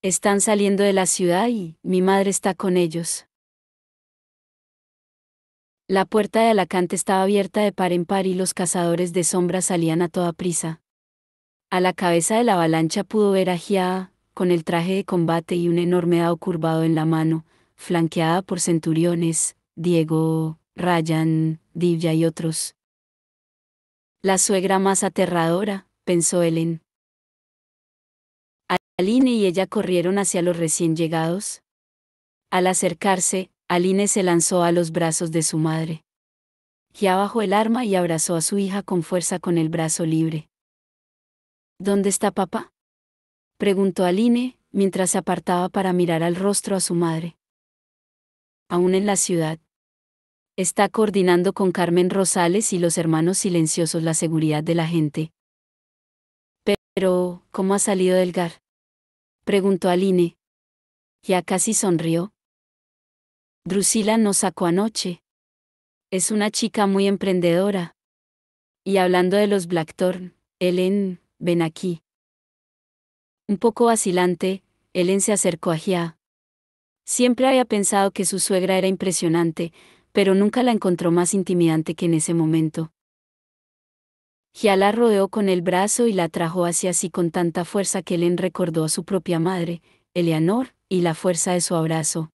«Están saliendo de la ciudad y mi madre está con ellos». La puerta de Alacante estaba abierta de par en par y los cazadores de sombras salían a toda prisa. A la cabeza de la avalancha pudo ver a Gia, con el traje de combate y un enorme dado curvado en la mano, flanqueada por centuriones, Diego, Ryan, Divya y otros. La suegra más aterradora, pensó Ellen. Aline y ella corrieron hacia los recién llegados. Al acercarse, Aline se lanzó a los brazos de su madre. Gia bajó el arma y abrazó a su hija con fuerza con el brazo libre. ¿Dónde está papá?, preguntó Aline, mientras se apartaba para mirar al rostro a su madre. Aún en la ciudad. Está coordinando con Carmen Rosales y los hermanos silenciosos la seguridad de la gente. Pero, ¿cómo ha salido del GAR?, preguntó Aline. Ya casi sonrió. Drusila nos sacó anoche. Es una chica muy emprendedora. Y hablando de los Blackthorn, Ellen, ven aquí. Un poco vacilante, Ellen se acercó a Gia. Siempre había pensado que su suegra era impresionante, pero nunca la encontró más intimidante que en ese momento. Gia la rodeó con el brazo y la atrajo hacia sí con tanta fuerza que Ellen recordó a su propia madre, Eleanor, y la fuerza de su abrazo.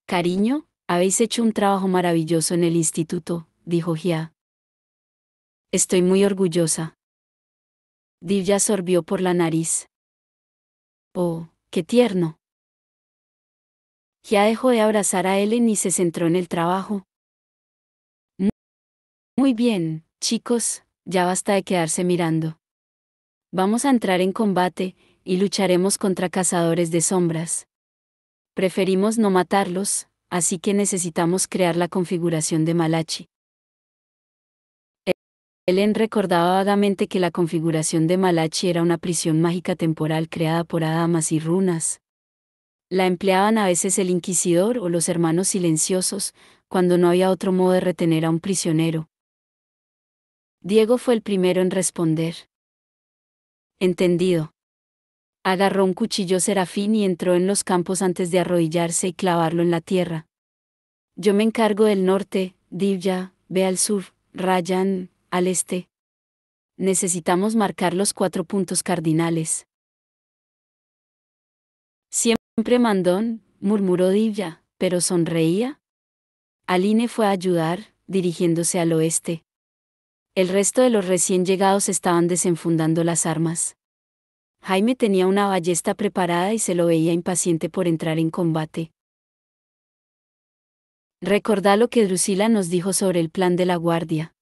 Cariño, habéis hecho un trabajo maravilloso en el instituto, dijo Gia. Estoy muy orgullosa. Divya sorbió por la nariz. Oh, qué tierno. Gia dejó de abrazar a Ellen y se centró en el trabajo. Muy bien, chicos, ya basta de quedarse mirando. Vamos a entrar en combate, y lucharemos contra cazadores de sombras. Preferimos no matarlos, así que necesitamos crear la configuración de Malachi. Ellen recordaba vagamente que la configuración de Malachi era una prisión mágica temporal creada por Adamas y runas. La empleaban a veces el Inquisidor o los Hermanos Silenciosos, cuando no había otro modo de retener a un prisionero. Diego fue el primero en responder. Entendido. Agarró un cuchillo serafín y entró en los campos antes de arrodillarse y clavarlo en la tierra. Yo me encargo del norte, Divya, ve al sur, Ryan, al este. Necesitamos marcar los 4 puntos cardinales. Siempre mandón, murmuró Divya, pero sonreía. Aline fue a ayudar, dirigiéndose al oeste. El resto de los recién llegados estaban desenfundando las armas. Jaime tenía una ballesta preparada y se lo veía impaciente por entrar en combate. Recordá lo que Drusila nos dijo sobre el plan de la guardia.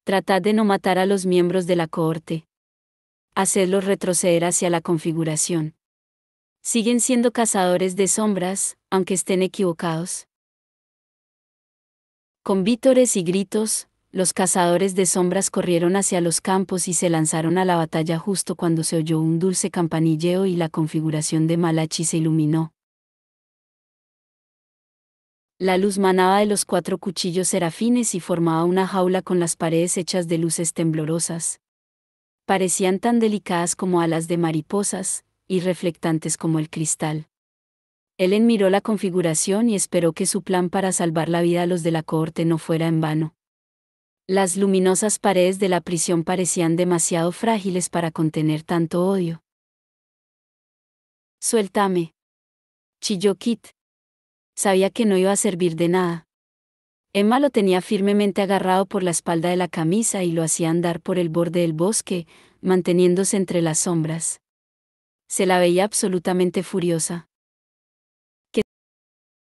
Tratad de no matar a los miembros de la cohorte. Hacedlos retroceder hacia la configuración. Siguen siendo cazadores de sombras, aunque estén equivocados. Con vítores y gritos, los cazadores de sombras corrieron hacia los campos y se lanzaron a la batalla justo cuando se oyó un dulce campanilleo y la configuración de Malachi se iluminó. La luz manaba de los 4 cuchillos serafines y formaba una jaula con las paredes hechas de luces temblorosas. Parecían tan delicadas como alas de mariposas, y reflectantes como el cristal. Ellen miró la configuración y esperó que su plan para salvar la vida a los de la cohorte no fuera en vano. Las luminosas paredes de la prisión parecían demasiado frágiles para contener tanto odio. Suéltame, chilló Kit. Sabía que no iba a servir de nada. Emma lo tenía firmemente agarrado por la espalda de la camisa y lo hacía andar por el borde del bosque, manteniéndose entre las sombras. Se la veía absolutamente furiosa. ¿Qué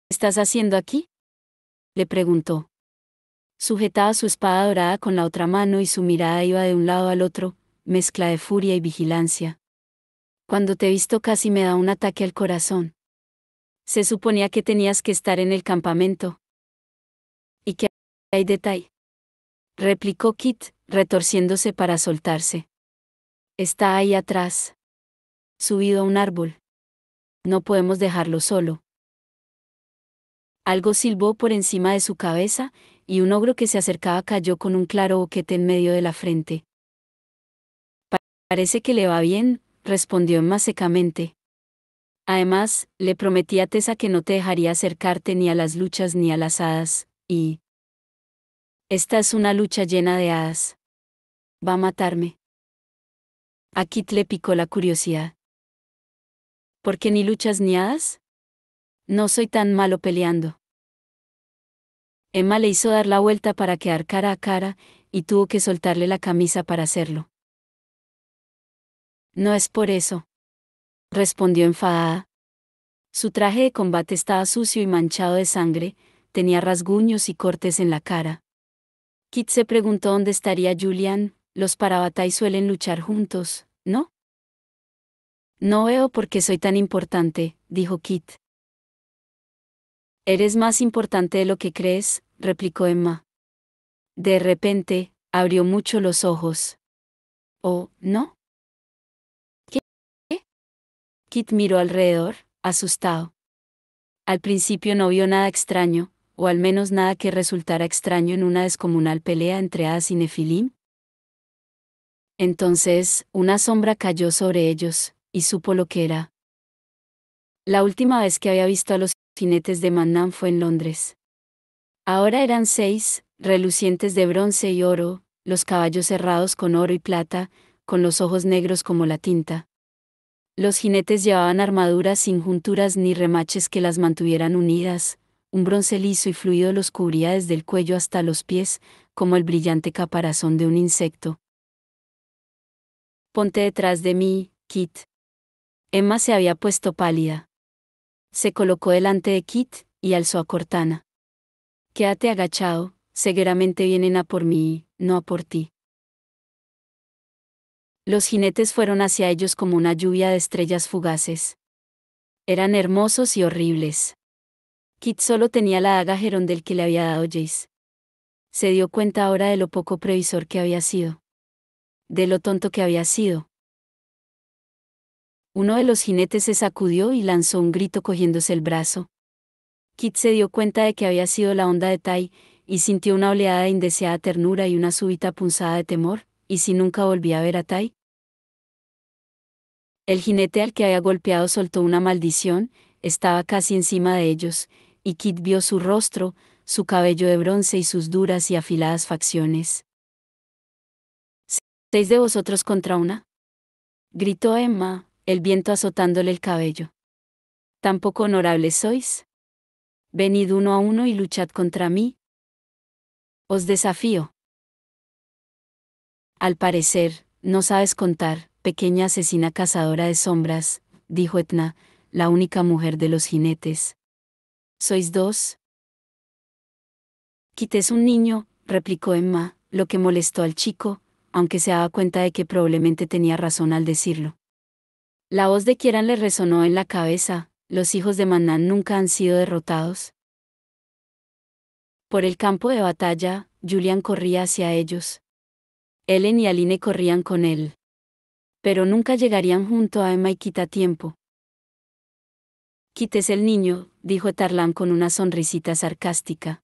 estás haciendo aquí?, le preguntó. Sujetaba su espada dorada con la otra mano y su mirada iba de un lado al otro, mezcla de furia y vigilancia. Cuando te he visto casi me da un ataque al corazón. Se suponía que tenías que estar en el campamento. ¿Y qué hay de Tai?, replicó Kit, retorciéndose para soltarse. Está ahí atrás. Subido a un árbol. No podemos dejarlo solo. Algo silbó por encima de su cabeza, y un ogro que se acercaba cayó con un claro boquete en medio de la frente. Parece que le va bien, respondió Emma secamente. Además, le prometí a Tessa que no te dejaría acercarte ni a las luchas ni a las hadas, y... esta es una lucha llena de hadas. Va a matarme. A Kit le picó la curiosidad. ¿Por qué ni luchas ni hadas? No soy tan malo peleando. Emma le hizo dar la vuelta para quedar cara a cara, y tuvo que soltarle la camisa para hacerlo. No es por eso, respondió enfadada. Su traje de combate estaba sucio y manchado de sangre, tenía rasguños y cortes en la cara. Kit se preguntó dónde estaría Julian. Los Parabatai suelen luchar juntos, ¿no? No veo por qué soy tan importante, dijo Kit. Eres más importante de lo que crees, replicó Emma. De repente, abrió mucho los ojos. ¿Oh, no? ¿Qué? Kit miró alrededor, asustado. Al principio no vio nada extraño, o al menos nada que resultara extraño en una descomunal pelea entre hadas y nefilim. Entonces, una sombra cayó sobre ellos, y supo lo que era. La última vez que había visto a los jinetes de Mannan fue en Londres. Ahora eran 6, relucientes de bronce y oro, los caballos cerrados con oro y plata, con los ojos negros como la tinta. Los jinetes llevaban armaduras sin junturas ni remaches que las mantuvieran unidas, un bronce liso y fluido los cubría desde el cuello hasta los pies, como el brillante caparazón de un insecto. Ponte detrás de mí, Kit. Emma se había puesto pálida. Se colocó delante de Kit, y alzó a Cortana. Quédate agachado, seguramente vienen a por mí, no a por ti. Los jinetes fueron hacia ellos como una lluvia de estrellas fugaces. Eran hermosos y horribles. Kit solo tenía la daga Gerondel que le había dado Jace. Se dio cuenta ahora de lo poco previsor que había sido. De lo tonto que había sido. Uno de los jinetes se sacudió y lanzó un grito cogiéndose el brazo. Kit se dio cuenta de que había sido la onda de Tai, y sintió una oleada de indeseada ternura y una súbita punzada de temor. ¿Y si nunca volvía a ver a Tai? El jinete al que había golpeado soltó una maldición, estaba casi encima de ellos, y Kit vio su rostro, su cabello de bronce y sus duras y afiladas facciones. ¿6 de vosotros contra una? Gritó Emma, el viento azotándole el cabello. ¿Tan poco honorables sois? Venid uno a uno y luchad contra mí. Os desafío. Al parecer, no sabes contar, pequeña asesina cazadora de sombras, dijo Etna, la única mujer de los jinetes. ¿Sois 2? Kit es un niño, replicó Emma, lo que molestó al chico, aunque se daba cuenta de que probablemente tenía razón al decirlo. La voz de Kieran le resonó en la cabeza: los hijos de Mannan nunca han sido derrotados. Por el campo de batalla, Julian corría hacia ellos. Ellen y Aline corrían con él. Pero nunca llegarían junto a Emma y Kit a tiempo. Kit es el niño, dijo Tarlan con una sonrisita sarcástica.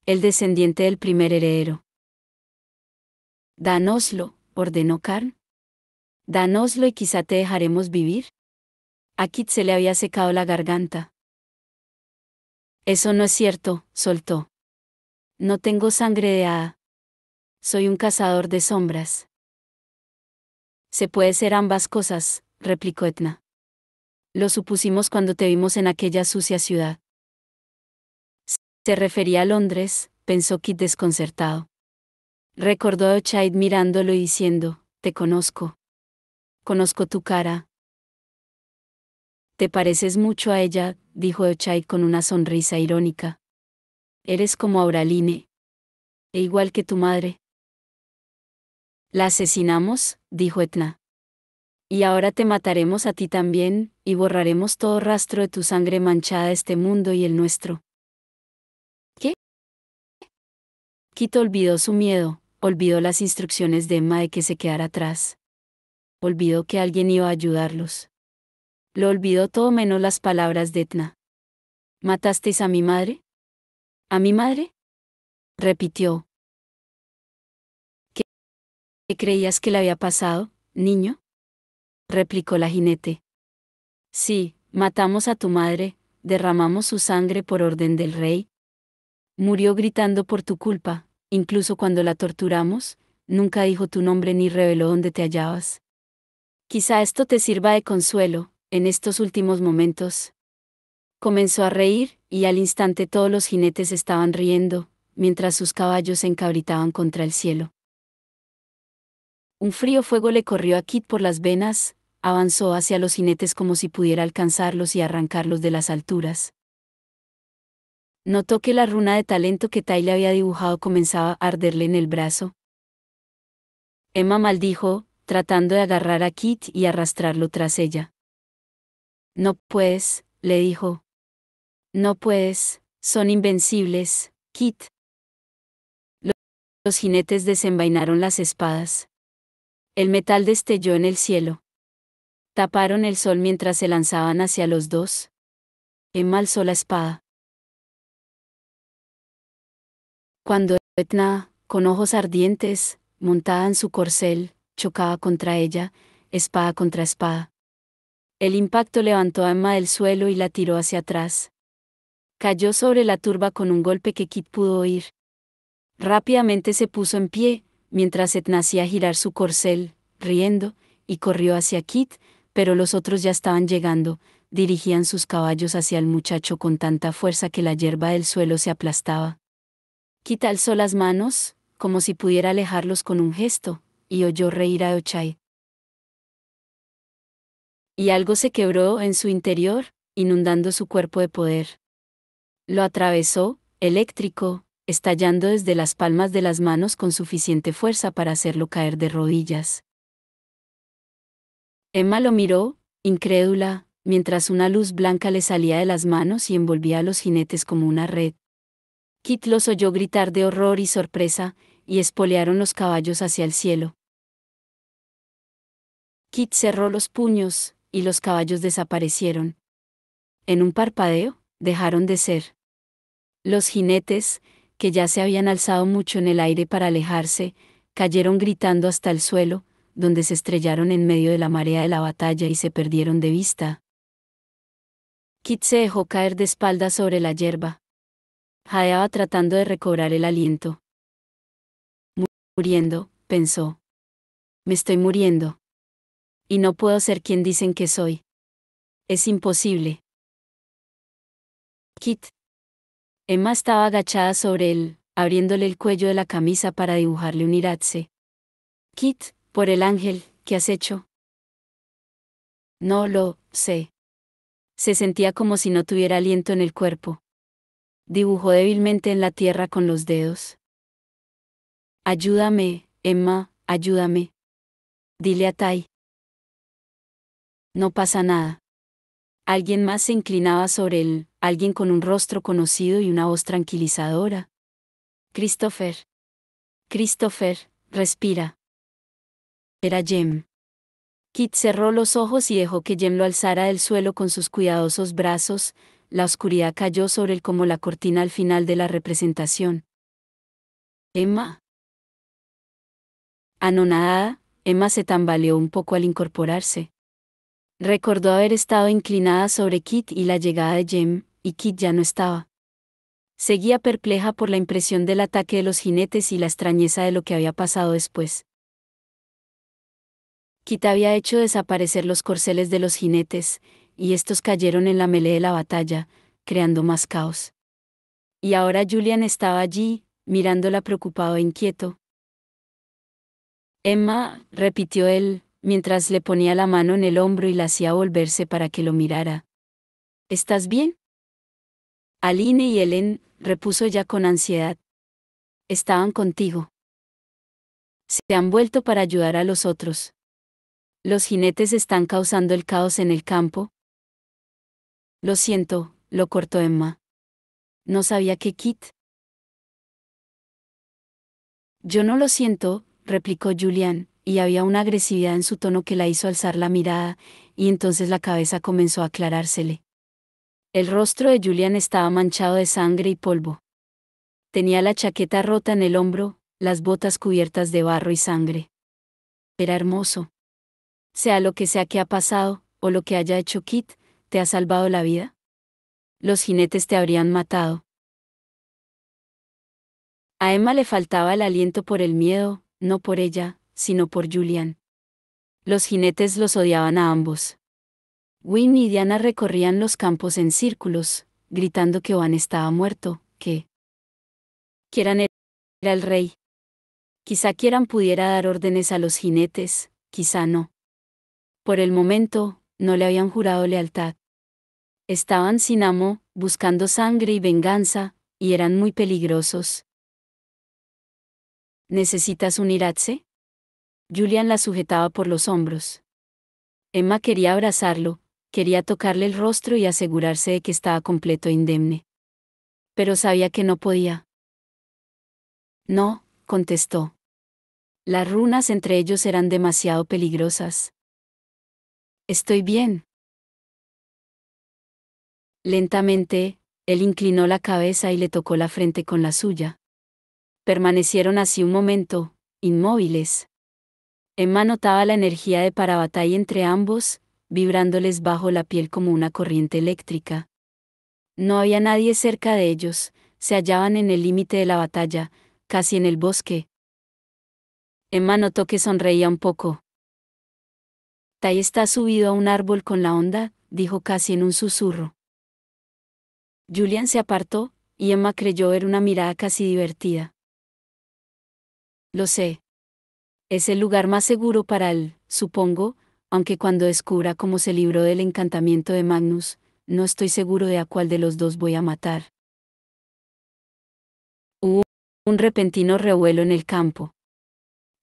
El descendiente del primer heredero. Dánoslo, ordenó Karn. Dánoslo y quizá te dejaremos vivir. A Kit se le había secado la garganta. Eso no es cierto, soltó. No tengo sangre de hada. Soy un cazador de sombras. Se puede ser ambas cosas, replicó Etna. Lo supusimos cuando te vimos en aquella sucia ciudad. Se refería a Londres, pensó Kit desconcertado. Recordó a Ochaid mirándolo y diciendo: te conozco. Conozco tu cara. Te pareces mucho a ella, dijo Ochaid con una sonrisa irónica. Eres como Auraline. E igual que tu madre. La asesinamos, dijo Etna. Y ahora te mataremos a ti también, y borraremos todo rastro de tu sangre manchada de este mundo y el nuestro. ¿Qué? Kit olvidó su miedo, olvidó las instrucciones de Emma de que se quedara atrás. Olvidó que alguien iba a ayudarlos. Lo olvidó todo menos las palabras de Etna. ¿Matasteis a mi madre? ¿A mi madre? Repitió. ¿Qué creías que le había pasado, niño? Replicó la jinete. Sí, matamos a tu madre, derramamos su sangre por orden del rey. Murió gritando por tu culpa, incluso cuando la torturamos, nunca dijo tu nombre ni reveló dónde te hallabas. Quizá esto te sirva de consuelo, en estos últimos momentos. Comenzó a reír, y al instante todos los jinetes estaban riendo, mientras sus caballos se encabritaban contra el cielo. Un frío fuego le corrió a Kit por las venas, avanzó hacia los jinetes como si pudiera alcanzarlos y arrancarlos de las alturas. Notó que la runa de talento que Tai le había dibujado comenzaba a arderle en el brazo. Emma maldijo, tratando de agarrar a Kit y arrastrarlo tras ella. No puedes, le dijo. No puedes, son invencibles, Kit. Los jinetes desenvainaron las espadas. El metal destelló en el cielo. Taparon el sol mientras se lanzaban hacia los dos. Emma alzó la espada. Cuando Etna, con ojos ardientes, montada en su corcel, chocaba contra ella, espada contra espada. El impacto levantó a Emma del suelo y la tiró hacia atrás. Cayó sobre la turba con un golpe que Kit pudo oír. Rápidamente se puso en pie, mientras Etna hacía girar su corcel, riendo, y corrió hacia Kit, pero los otros ya estaban llegando, dirigían sus caballos hacia el muchacho con tanta fuerza que la hierba del suelo se aplastaba. Kit alzó las manos, como si pudiera alejarlos con un gesto, y oyó reír a Ochai. Y algo se quebró en su interior, inundando su cuerpo de poder. Lo atravesó, eléctrico, estallando desde las palmas de las manos con suficiente fuerza para hacerlo caer de rodillas. Emma lo miró, incrédula, mientras una luz blanca le salía de las manos y envolvía a los jinetes como una red. Kit los oyó gritar de horror y sorpresa, y espolearon los caballos hacia el cielo. Kit cerró los puños, y los caballos desaparecieron. En un parpadeo, dejaron de ser. Los jinetes, que ya se habían alzado mucho en el aire para alejarse, cayeron gritando hasta el suelo, donde se estrellaron en medio de la marea de la batalla y se perdieron de vista. Kit se dejó caer de espaldas sobre la hierba. Jadeaba tratando de recobrar el aliento. Muriendo, pensó. Me estoy muriendo. Y no puedo ser quien dicen que soy. Es imposible. Kit. Emma estaba agachada sobre él, abriéndole el cuello de la camisa para dibujarle un irache. Kit, por el ángel, ¿qué has hecho? No lo sé. Se sentía como si no tuviera aliento en el cuerpo. Dibujó débilmente en la tierra con los dedos. Ayúdame, Emma, ayúdame. Dile a Tai. No pasa nada. Alguien más se inclinaba sobre él, alguien con un rostro conocido y una voz tranquilizadora. Christopher. Christopher, respira. Era Jem. Kit cerró los ojos y dejó que Jem lo alzara del suelo con sus cuidadosos brazos. La oscuridad cayó sobre él como la cortina al final de la representación. Emma. Anonadada, Emma se tambaleó un poco al incorporarse. Recordó haber estado inclinada sobre Kit y la llegada de Jem, y Kit ya no estaba. Seguía perpleja por la impresión del ataque de los jinetes y la extrañeza de lo que había pasado después. Kit había hecho desaparecer los corceles de los jinetes, y estos cayeron en la melee de la batalla, creando más caos. Y ahora Julian estaba allí, mirándola preocupado e inquieto. Emma, repitió él, mientras le ponía la mano en el hombro y la hacía volverse para que lo mirara. ¿Estás bien? Aline y Helen, repuso ella con ansiedad. Estaban contigo. Se han vuelto para ayudar a los otros. Los jinetes están causando el caos en el campo. Lo siento, lo cortó Emma. No sabía que Kit. Yo no lo siento, replicó Julian, y había una agresividad en su tono que la hizo alzar la mirada, y entonces la cabeza comenzó a aclarársele. El rostro de Julian estaba manchado de sangre y polvo. Tenía la chaqueta rota en el hombro, las botas cubiertas de barro y sangre. Era hermoso. Sea lo que sea que ha pasado, o lo que haya hecho Kit, ¿te ha salvado la vida? Los jinetes te habrían matado. A Emma le faltaba el aliento por el miedo, no por ella, sino por Julian. Los jinetes los odiaban a ambos. Win y Diana recorrían los campos en círculos, gritando que Owen estaba muerto, que Kieran era el rey. Quizá Kieran pudiera dar órdenes a los jinetes, quizá no. Por el momento, no le habían jurado lealtad. Estaban sin amo, buscando sangre y venganza, y eran muy peligrosos. ¿Necesitas un iratse? Julian la sujetaba por los hombros. Emma quería abrazarlo, quería tocarle el rostro y asegurarse de que estaba completo e indemne. Pero sabía que no podía. No, contestó. Las runas entre ellos eran demasiado peligrosas. Estoy bien. Lentamente, él inclinó la cabeza y le tocó la frente con la suya. Permanecieron así un momento, inmóviles. Emma notaba la energía de Parabatai entre ambos, vibrándoles bajo la piel como una corriente eléctrica. No había nadie cerca de ellos, se hallaban en el límite de la batalla, casi en el bosque. Emma notó que sonreía un poco. Tai está subido a un árbol con la onda, dijo casi en un susurro. Julian se apartó, y Emma creyó ver una mirada casi divertida. Lo sé. Es el lugar más seguro para él, supongo, aunque cuando descubra cómo se libró del encantamiento de Magnus, no estoy seguro de a cuál de los dos voy a matar. Hubo un repentino revuelo en el campo.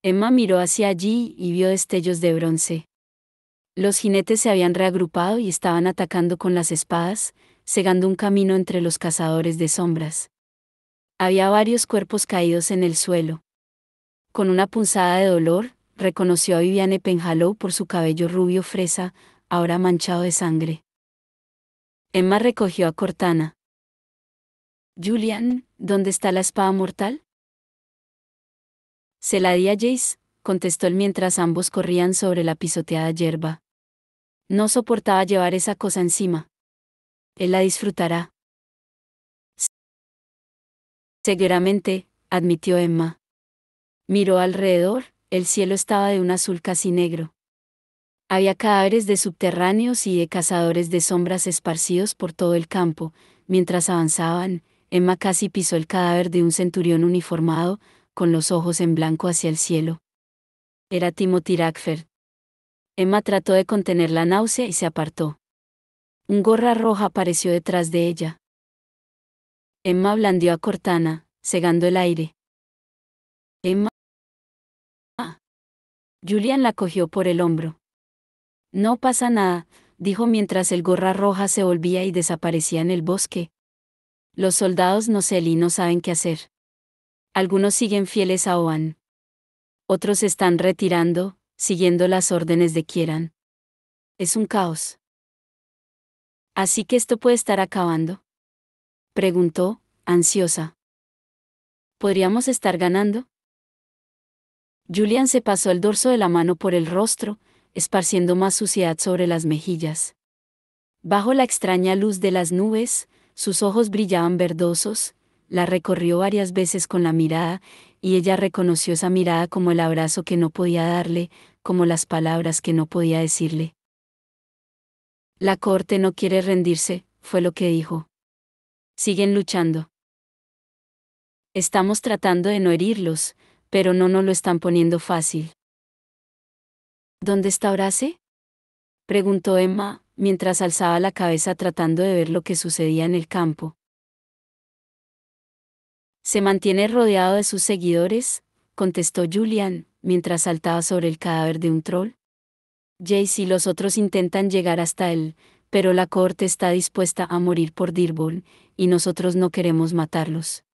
Emma miró hacia allí y vio destellos de bronce. Los jinetes se habían reagrupado y estaban atacando con las espadas, cegando un camino entre los cazadores de sombras. Había varios cuerpos caídos en el suelo. Con una punzada de dolor, reconoció a Viviane Penhallow por su cabello rubio fresa, ahora manchado de sangre. Emma recogió a Cortana. Julian, ¿dónde está la espada mortal? Se la di a Jace, contestó él mientras ambos corrían sobre la pisoteada hierba. No soportaba llevar esa cosa encima. Él la disfrutará. Seguramente, admitió Emma. Miró alrededor, el cielo estaba de un azul casi negro. Había cadáveres de subterráneos y de cazadores de sombras esparcidos por todo el campo. Mientras avanzaban, Emma casi pisó el cadáver de un centurión uniformado, con los ojos en blanco hacia el cielo. Era Timothy Rackford. Emma trató de contener la náusea y se apartó. Un gorra roja apareció detrás de ella. Emma blandió a Cortana, cegando el aire. Emma. Julian la cogió por el hombro. No pasa nada, dijo mientras el gorra roja se volvía y desaparecía en el bosque. Los soldados Noseli no saben qué hacer. Algunos siguen fieles a Oan. Otros se están retirando, siguiendo las órdenes de Kieran. Es un caos. ¿Así que esto puede estar acabando? Preguntó, ansiosa. ¿Podríamos estar ganando? Julian se pasó el dorso de la mano por el rostro, esparciendo más suciedad sobre las mejillas. Bajo la extraña luz de las nubes, sus ojos brillaban verdosos, la recorrió varias veces con la mirada, y ella reconoció esa mirada como el abrazo que no podía darle, como las palabras que no podía decirle. La corte no quiere rendirse, fue lo que dijo. Siguen luchando. Estamos tratando de no herirlos, pero no nos lo están poniendo fácil. ¿Dónde está Horace? Preguntó Emma, mientras alzaba la cabeza tratando de ver lo que sucedía en el campo. Se mantiene rodeado de sus seguidores, contestó Julian, mientras saltaba sobre el cadáver de un troll. Jace y los otros intentan llegar hasta él, pero la corte está dispuesta a morir por Dearborn, y nosotros no queremos matarlos.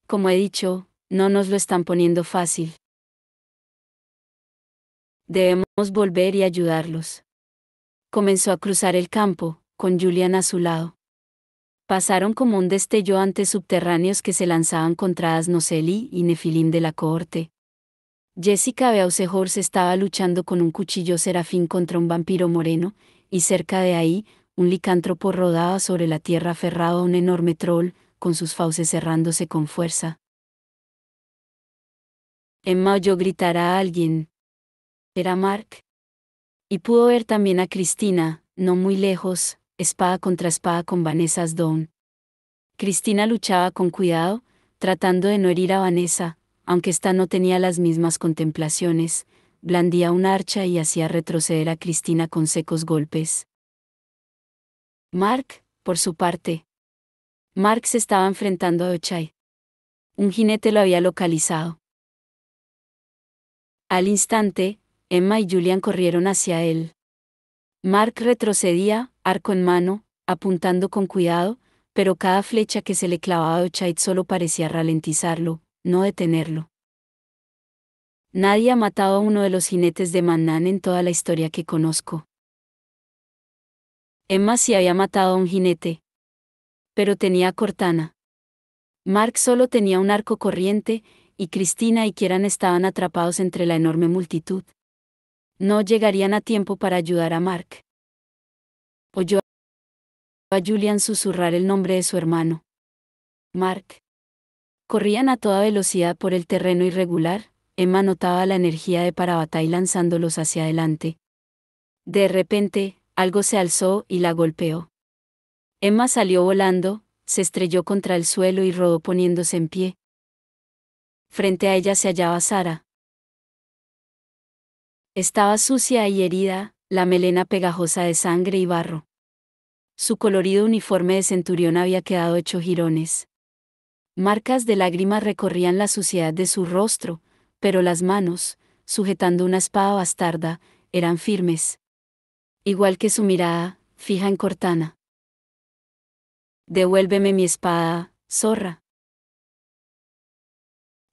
Como he dicho, no nos lo están poniendo fácil. Debemos volver y ayudarlos. Comenzó a cruzar el campo, con Julian a su lado. Pasaron como un destello ante subterráneos que se lanzaban contra Asnoceli y Nefilim de la cohorte. Jessica Beausehorse estaba luchando con un cuchillo serafín contra un vampiro moreno, y cerca de ahí, un licántropo rodaba sobre la tierra aferrado a un enorme troll, con sus fauces cerrándose con fuerza. Emma oyó gritar a alguien. Era Mark. Y pudo ver también a Cristina, no muy lejos, espada contra espada con Vanessa Asdon. Cristina luchaba con cuidado, tratando de no herir a Vanessa, aunque ésta no tenía las mismas contemplaciones, blandía un archa y hacía retroceder a Cristina con secos golpes. Mark, por su parte. Mark se estaba enfrentando a Ochai. Un jinete lo había localizado. Al instante, Emma y Julian corrieron hacia él. Mark retrocedía, arco en mano, apuntando con cuidado, pero cada flecha que se le clavaba a Ochai solo parecía ralentizarlo, no detenerlo. Nadie ha matado a uno de los jinetes de Mannan en toda la historia que conozco. Emma sí había matado a un jinete. Pero tenía a Cortana. Mark solo tenía un arco corriente, y Cristina y Kieran estaban atrapados entre la enorme multitud. No llegarían a tiempo para ayudar a Mark. Oyó a Julian susurrar el nombre de su hermano. Mark. Corrían a toda velocidad por el terreno irregular. Emma notaba la energía de Parabatai lanzándolos hacia adelante. De repente, algo se alzó y la golpeó. Emma salió volando, se estrelló contra el suelo y rodó poniéndose en pie. Frente a ella se hallaba Sara. Estaba sucia y herida, la melena pegajosa de sangre y barro. Su colorido uniforme de centurión había quedado hecho jirones. Marcas de lágrimas recorrían la suciedad de su rostro, pero las manos, sujetando una espada bastarda, eran firmes. Igual que su mirada, fija en Cortana. «Devuélveme mi espada, zorra».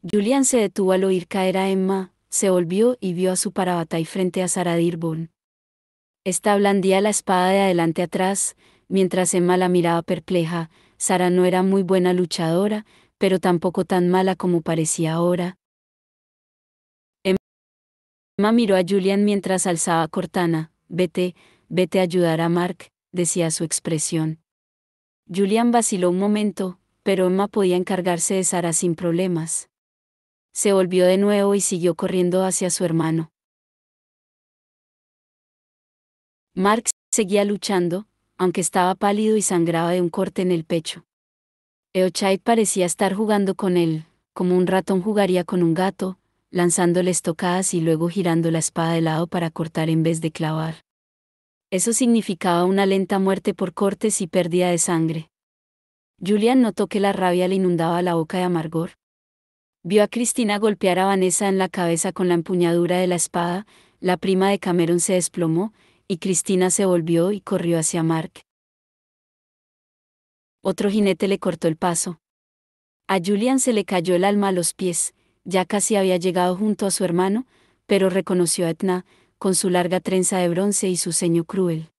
Julian se detuvo al oír caer a Emma, se volvió y vio a su Parabatai frente a Sara Dearborn. Esta blandía la espada de adelante atrás, mientras Emma la miraba perpleja. Sara no era muy buena luchadora, pero tampoco tan mala como parecía ahora. Emma miró a Julian mientras alzaba a Cortana. Vete a ayudar a Mark, decía su expresión. Julian vaciló un momento, pero Emma podía encargarse de Sara sin problemas. Se volvió de nuevo y siguió corriendo hacia su hermano. Mark seguía luchando, aunque estaba pálido y sangraba de un corte en el pecho. Eochaid parecía estar jugando con él, como un ratón jugaría con un gato, lanzándole estocadas y luego girando la espada de lado para cortar en vez de clavar. Eso significaba una lenta muerte por cortes y pérdida de sangre. Julian notó que la rabia le inundaba la boca de amargor. Vio a Cristina golpear a Vanessa en la cabeza con la empuñadura de la espada. La prima de Cameron se desplomó, y Cristina se volvió y corrió hacia Mark. Otro jinete le cortó el paso. A Julian se le cayó el alma a los pies. Ya casi había llegado junto a su hermano, pero reconoció a Etna, con su larga trenza de bronce y su ceño cruel.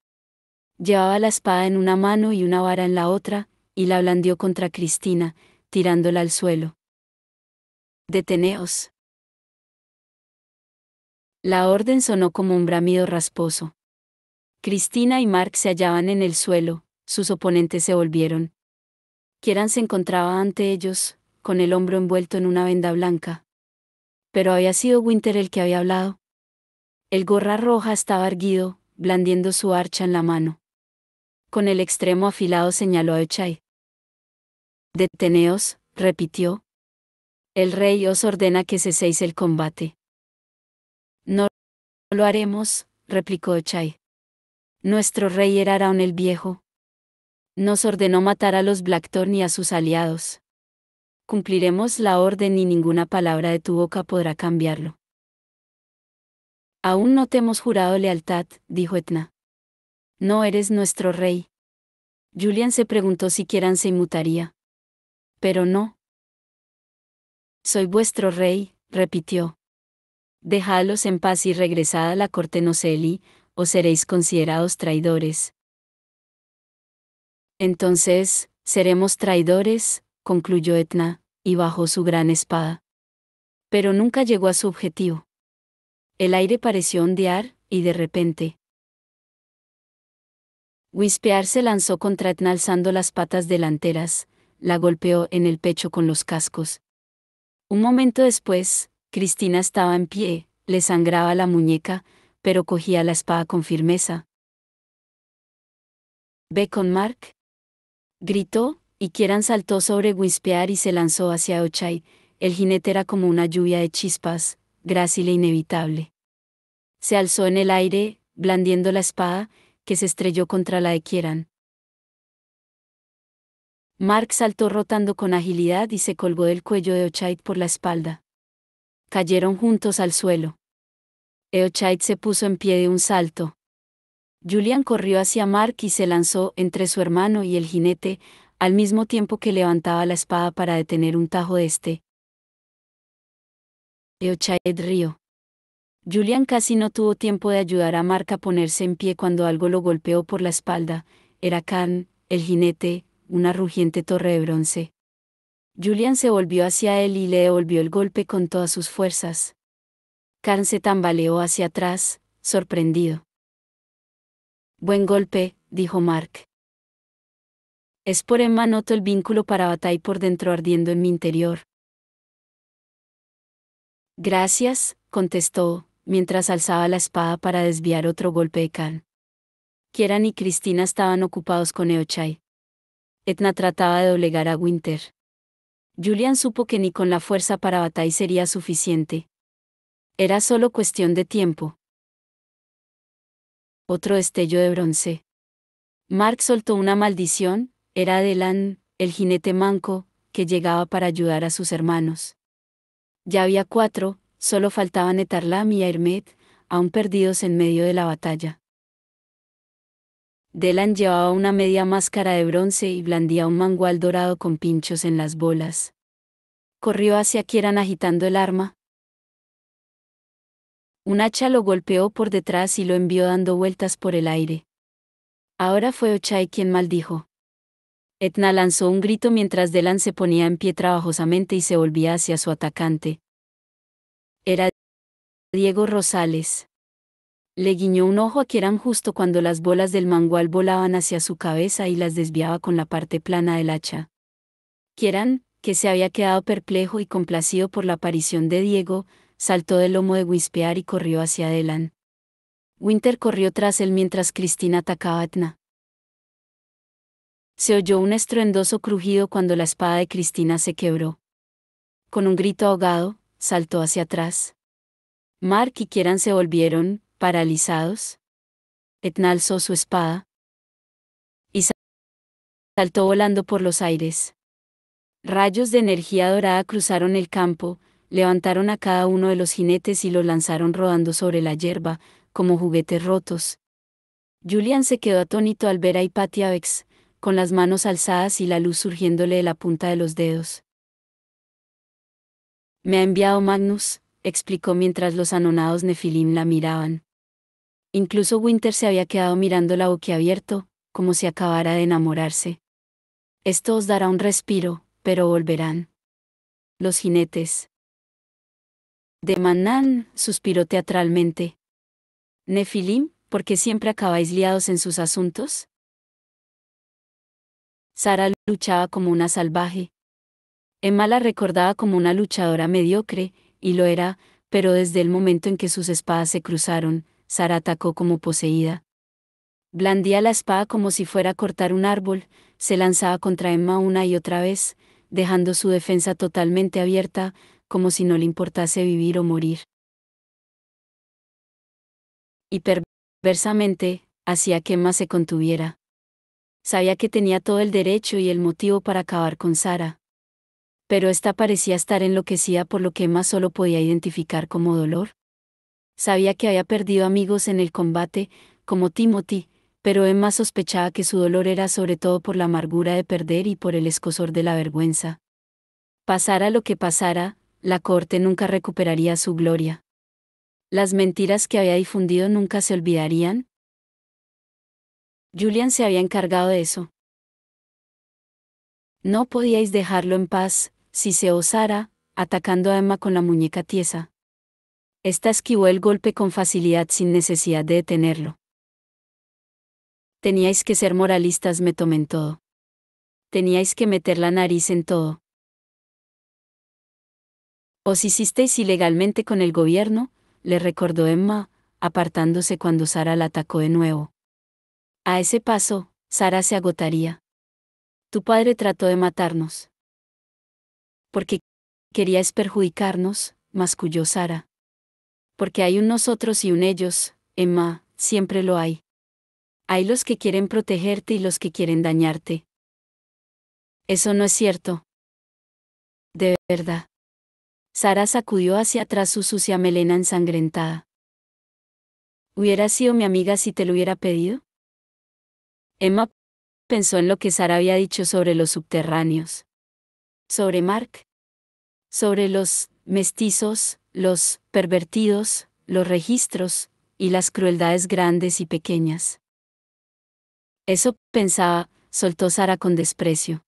Llevaba la espada en una mano y una vara en la otra, y la blandió contra Cristina, tirándola al suelo. «Deteneos». La orden sonó como un bramido rasposo. Cristina y Mark se hallaban en el suelo, sus oponentes se volvieron. Kieran se encontraba ante ellos, con el hombro envuelto en una venda blanca. Pero había sido Winter el que había hablado. El gorra roja estaba erguido, blandiendo su archa en la mano. Con el extremo afilado señaló a Ochai. «Deteneos», repitió. «El rey os ordena que ceséis el combate». «No lo haremos», replicó Ochai. «Nuestro rey era Araun el Viejo. Nos ordenó matar a los Blackthorn y a sus aliados. Cumpliremos la orden y ninguna palabra de tu boca podrá cambiarlo». «Aún no te hemos jurado lealtad», dijo Etna. «No eres nuestro rey». Julian se preguntó si Kieran se inmutaría. «Pero no». «Soy vuestro rey», repitió. «Dejadlos en paz y regresad a la corte Noseli, o seréis considerados traidores». «Entonces, seremos traidores», concluyó Etna, y bajó su gran espada. Pero nunca llegó a su objetivo. El aire pareció ondear, y de repente. Wispear se lanzó contra Etna alzando las patas delanteras, la golpeó en el pecho con los cascos. Un momento después, Cristina estaba en pie, le sangraba la muñeca, pero cogía la espada con firmeza. «Ve con Mark», gritó, y Kieran saltó sobre Wispear y se lanzó hacia Ochai. El jinete era como una lluvia de chispas, grácil e inevitable. Se alzó en el aire, blandiendo la espada, que se estrelló contra la de Kieran. Mark saltó rotando con agilidad y se colgó del cuello de Eochaid por la espalda. Cayeron juntos al suelo. Eochaid se puso en pie de un salto. Julian corrió hacia Mark y se lanzó entre su hermano y el jinete, al mismo tiempo que levantaba la espada para detener un tajo de este. Eochaid rió. Julian casi no tuvo tiempo de ayudar a Mark a ponerse en pie cuando algo lo golpeó por la espalda. Era Khan, el jinete, una rugiente torre de bronce. Julian se volvió hacia él y le devolvió el golpe con todas sus fuerzas. Khan se tambaleó hacia atrás, sorprendido. Buen golpe, dijo Mark. Es por Emma, noto el vínculo para Bataille por dentro ardiendo en mi interior. Gracias, contestó, mientras alzaba la espada para desviar otro golpe de Khan. Kieran y Cristina estaban ocupados con Eochaid. Etna trataba de doblegar a Winter. Julian supo que ni con la fuerza para Bataille sería suficiente. Era solo cuestión de tiempo. Otro destello de bronce. Mark soltó una maldición, era Delan, el jinete manco, que llegaba para ayudar a sus hermanos. Ya había 4, solo faltaban Etarlam y Hermet, aún perdidos en medio de la batalla. Delan llevaba una media máscara de bronce y blandía un mangual dorado con pinchos en las bolas. Corrió hacia Kieran agitando el arma. Un hacha lo golpeó por detrás y lo envió dando vueltas por el aire. Ahora fue Eochaid quien maldijo. Etna lanzó un grito mientras Delan se ponía en pie trabajosamente y se volvía hacia su atacante. Era Diego Rosales. Le guiñó un ojo a Kieran justo cuando las bolas del mangual volaban hacia su cabeza y las desviaba con la parte plana del hacha. Kieran, que se había quedado perplejo y complacido por la aparición de Diego, saltó del lomo de Whispear y corrió hacia Delan. Winter corrió tras él mientras Cristina atacaba a Etna. Se oyó un estruendoso crujido cuando la espada de Cristina se quebró. Con un grito ahogado, saltó hacia atrás. Mark y Kieran se volvieron, paralizados. Etna alzó su espada y saltó volando por los aires. Rayos de energía dorada cruzaron el campo, levantaron a cada uno de los jinetes y los lanzaron rodando sobre la hierba, como juguetes rotos. Julian se quedó atónito al ver a Hypatiavex, con las manos alzadas y la luz surgiéndole de la punta de los dedos. Me ha enviado Magnus, explicó mientras los anonados Nefilim la miraban. Incluso Winter se había quedado mirándola boquiabierto, como si acabara de enamorarse. Esto os dará un respiro, pero volverán. Los jinetes de Manán, suspiró teatralmente. Nefilim, ¿por qué siempre acabáis liados en sus asuntos? Sara luchaba como una salvaje. Emma la recordaba como una luchadora mediocre, y lo era, pero desde el momento en que sus espadas se cruzaron, Sara atacó como poseída. Blandía la espada como si fuera a cortar un árbol, se lanzaba contra Emma una y otra vez, dejando su defensa totalmente abierta, como si no le importase vivir o morir. Y perversamente, hacía que Emma se contuviera. Sabía que tenía todo el derecho y el motivo para acabar con Sara. Pero ésta parecía estar enloquecida por lo que Emma solo podía identificar como dolor. Sabía que había perdido amigos en el combate, como Timothy, pero Emma sospechaba que su dolor era sobre todo por la amargura de perder y por el escozor de la vergüenza. Pasara lo que pasara, la corte nunca recuperaría su gloria. Las mentiras que había difundido nunca se olvidarían. Julian se había encargado de eso. No podíais dejarlo en paz, si se osara, atacando a Emma con la muñeca tiesa. Esta esquivó el golpe con facilidad sin necesidad de detenerlo. Teníais que ser moralistas, me tomé en todo. Teníais que meter la nariz en todo. Os hicisteis ilegalmente con el gobierno, le recordó Emma, apartándose cuando Sara la atacó de nuevo. A ese paso, Sara se agotaría. Tu padre trató de matarnos. Porque queríais perjudicarnos, masculló Sara. Porque hay un nosotros y un ellos, Emma, siempre lo hay. Hay los que quieren protegerte y los que quieren dañarte. Eso no es cierto. De verdad. Sara sacudió hacia atrás su sucia melena ensangrentada. ¿Hubiera sido mi amiga si te lo hubiera pedido? Emma pensó en lo que Sara había dicho sobre los subterráneos. Sobre Mark. Sobre los mestizos, los pervertidos, los registros, y las crueldades grandes y pequeñas. Eso, pensaba, soltó Sara con desprecio.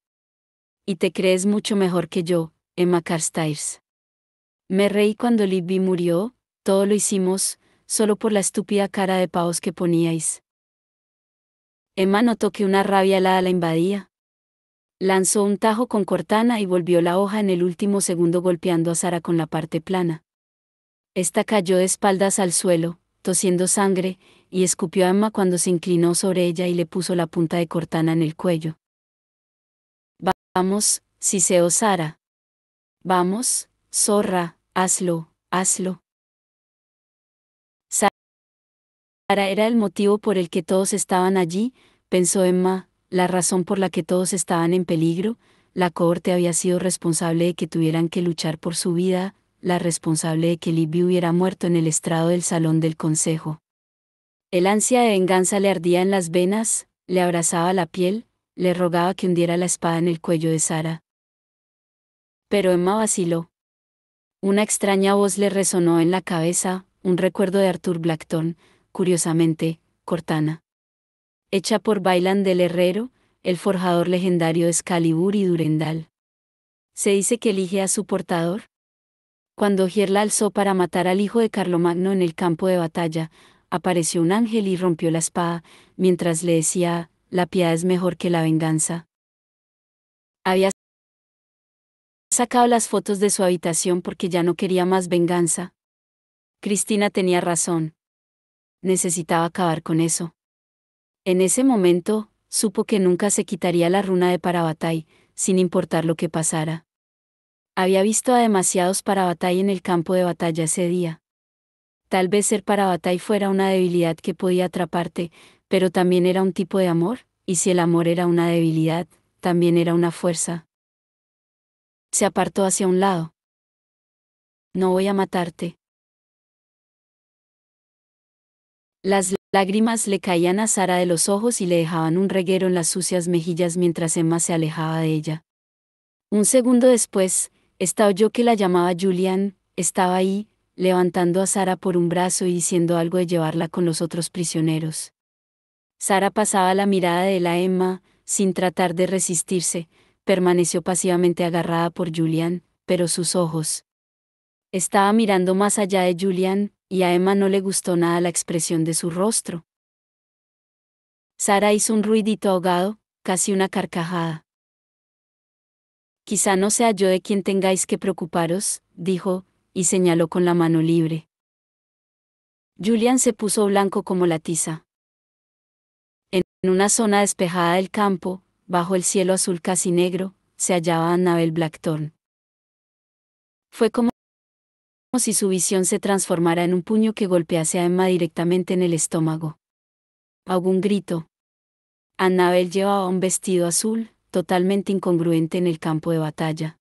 Y te crees mucho mejor que yo, Emma Carstairs. Me reí cuando Libby murió, todo lo hicimos, solo por la estúpida cara de pavos que poníais. Emma notó que una rabia helada la invadía. Lanzó un tajo con Cortana y volvió la hoja en el último segundo golpeando a Sara con la parte plana. Esta cayó de espaldas al suelo, tosiendo sangre, y escupió a Emma cuando se inclinó sobre ella y le puso la punta de Cortana en el cuello. Vamos, siseo Sara. Vamos, zorra, hazlo, hazlo. Sara era el motivo por el que todos estaban allí, pensó Emma, la razón por la que todos estaban en peligro. La cohorte había sido responsable de que tuvieran que luchar por su vida, la responsable de que Libby hubiera muerto en el estrado del salón del consejo. El ansia de venganza le ardía en las venas, le abrazaba la piel, le rogaba que hundiera la espada en el cuello de Sara. Pero Emma vaciló. Una extraña voz le resonó en la cabeza, un recuerdo de Arthur Blackton, curiosamente, Cortana. Hecha por Bailan del Herrero, el forjador legendario de Excalibur y Durendal. ¿Se dice que elige a su portador? Cuando Gier la alzó para matar al hijo de Carlomagno en el campo de batalla, apareció un ángel y rompió la espada, mientras le decía, la piedad es mejor que la venganza. Había sacado las fotos de su habitación porque ya no quería más venganza. Cristina tenía razón. Necesitaba acabar con eso. En ese momento, supo que nunca se quitaría la runa de Parabatai, sin importar lo que pasara. Había visto a demasiados Parabatai en el campo de batalla ese día. Tal vez ser Parabatai fuera una debilidad que podía atraparte, pero también era un tipo de amor, y si el amor era una debilidad, también era una fuerza. Se apartó hacia un lado. No voy a matarte. Las lágrimas le caían a Sara de los ojos y le dejaban un reguero en las sucias mejillas mientras Emma se alejaba de ella. Un segundo después, esta oyó que la llamaba Julian, estaba ahí, levantando a Sara por un brazo y diciendo algo de llevarla con los otros prisioneros. Sara pasaba la mirada de la Emma, sin tratar de resistirse, permaneció pasivamente agarrada por Julian, pero sus ojos. Estaba mirando más allá de Julian, y a Emma no le gustó nada la expresión de su rostro. Sara hizo un ruidito ahogado, casi una carcajada. Quizá no sea yo de quien tengáis que preocuparos, dijo, y señaló con la mano libre. Julian se puso blanco como la tiza. En una zona despejada del campo, bajo el cielo azul casi negro, se hallaba Annabel Blackthorne. Fue como si su visión se transformara en un puño que golpease a Emma directamente en el estómago. Ahogó un grito. Annabel llevaba un vestido azul, totalmente incongruente en el campo de batalla.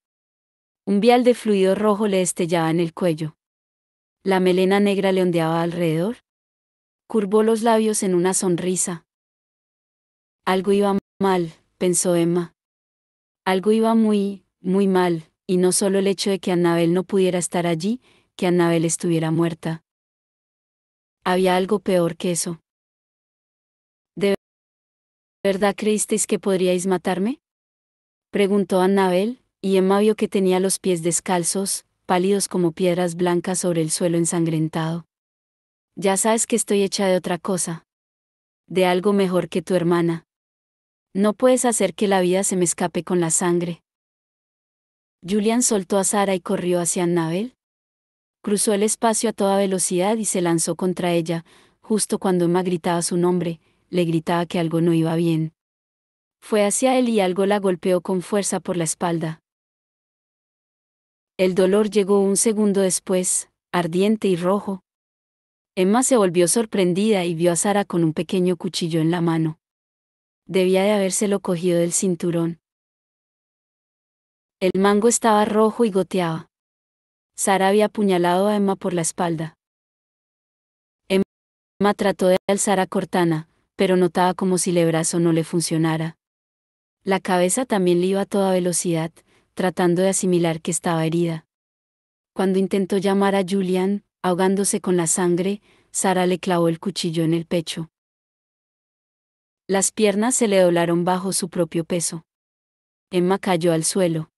Un vial de fluido rojo le destellaba en el cuello. La melena negra le ondeaba alrededor. Curvó los labios en una sonrisa. Algo iba mal, pensó Emma. Algo iba muy, muy mal, y no solo el hecho de que Annabel no pudiera estar allí, que Annabel estuviera muerta. Había algo peor que eso. ¿De verdad creísteis que podríais matarme? Preguntó Annabel, y Emma vio que tenía los pies descalzos, pálidos como piedras blancas sobre el suelo ensangrentado. Ya sabes que estoy hecha de otra cosa. De algo mejor que tu hermana. No puedes hacer que la vida se me escape con la sangre. Julian soltó a Sara y corrió hacia Annabel. Cruzó el espacio a toda velocidad y se lanzó contra ella, justo cuando Emma gritaba su nombre, le gritaba que algo no iba bien. Fue hacia él y algo la golpeó con fuerza por la espalda. El dolor llegó un segundo después, ardiente y rojo. Emma se volvió sorprendida y vio a Sara con un pequeño cuchillo en la mano. Debía de habérselo cogido del cinturón. El mango estaba rojo y goteaba. Sara había apuñalado a Emma por la espalda. Emma trató de alzar a Cortana, pero notaba como si el brazo no le funcionara. La cabeza también le iba a toda velocidad, tratando de asimilar que estaba herida. Cuando intentó llamar a Julian, ahogándose con la sangre, Sara le clavó el cuchillo en el pecho. Las piernas se le doblaron bajo su propio peso. Emma cayó al suelo.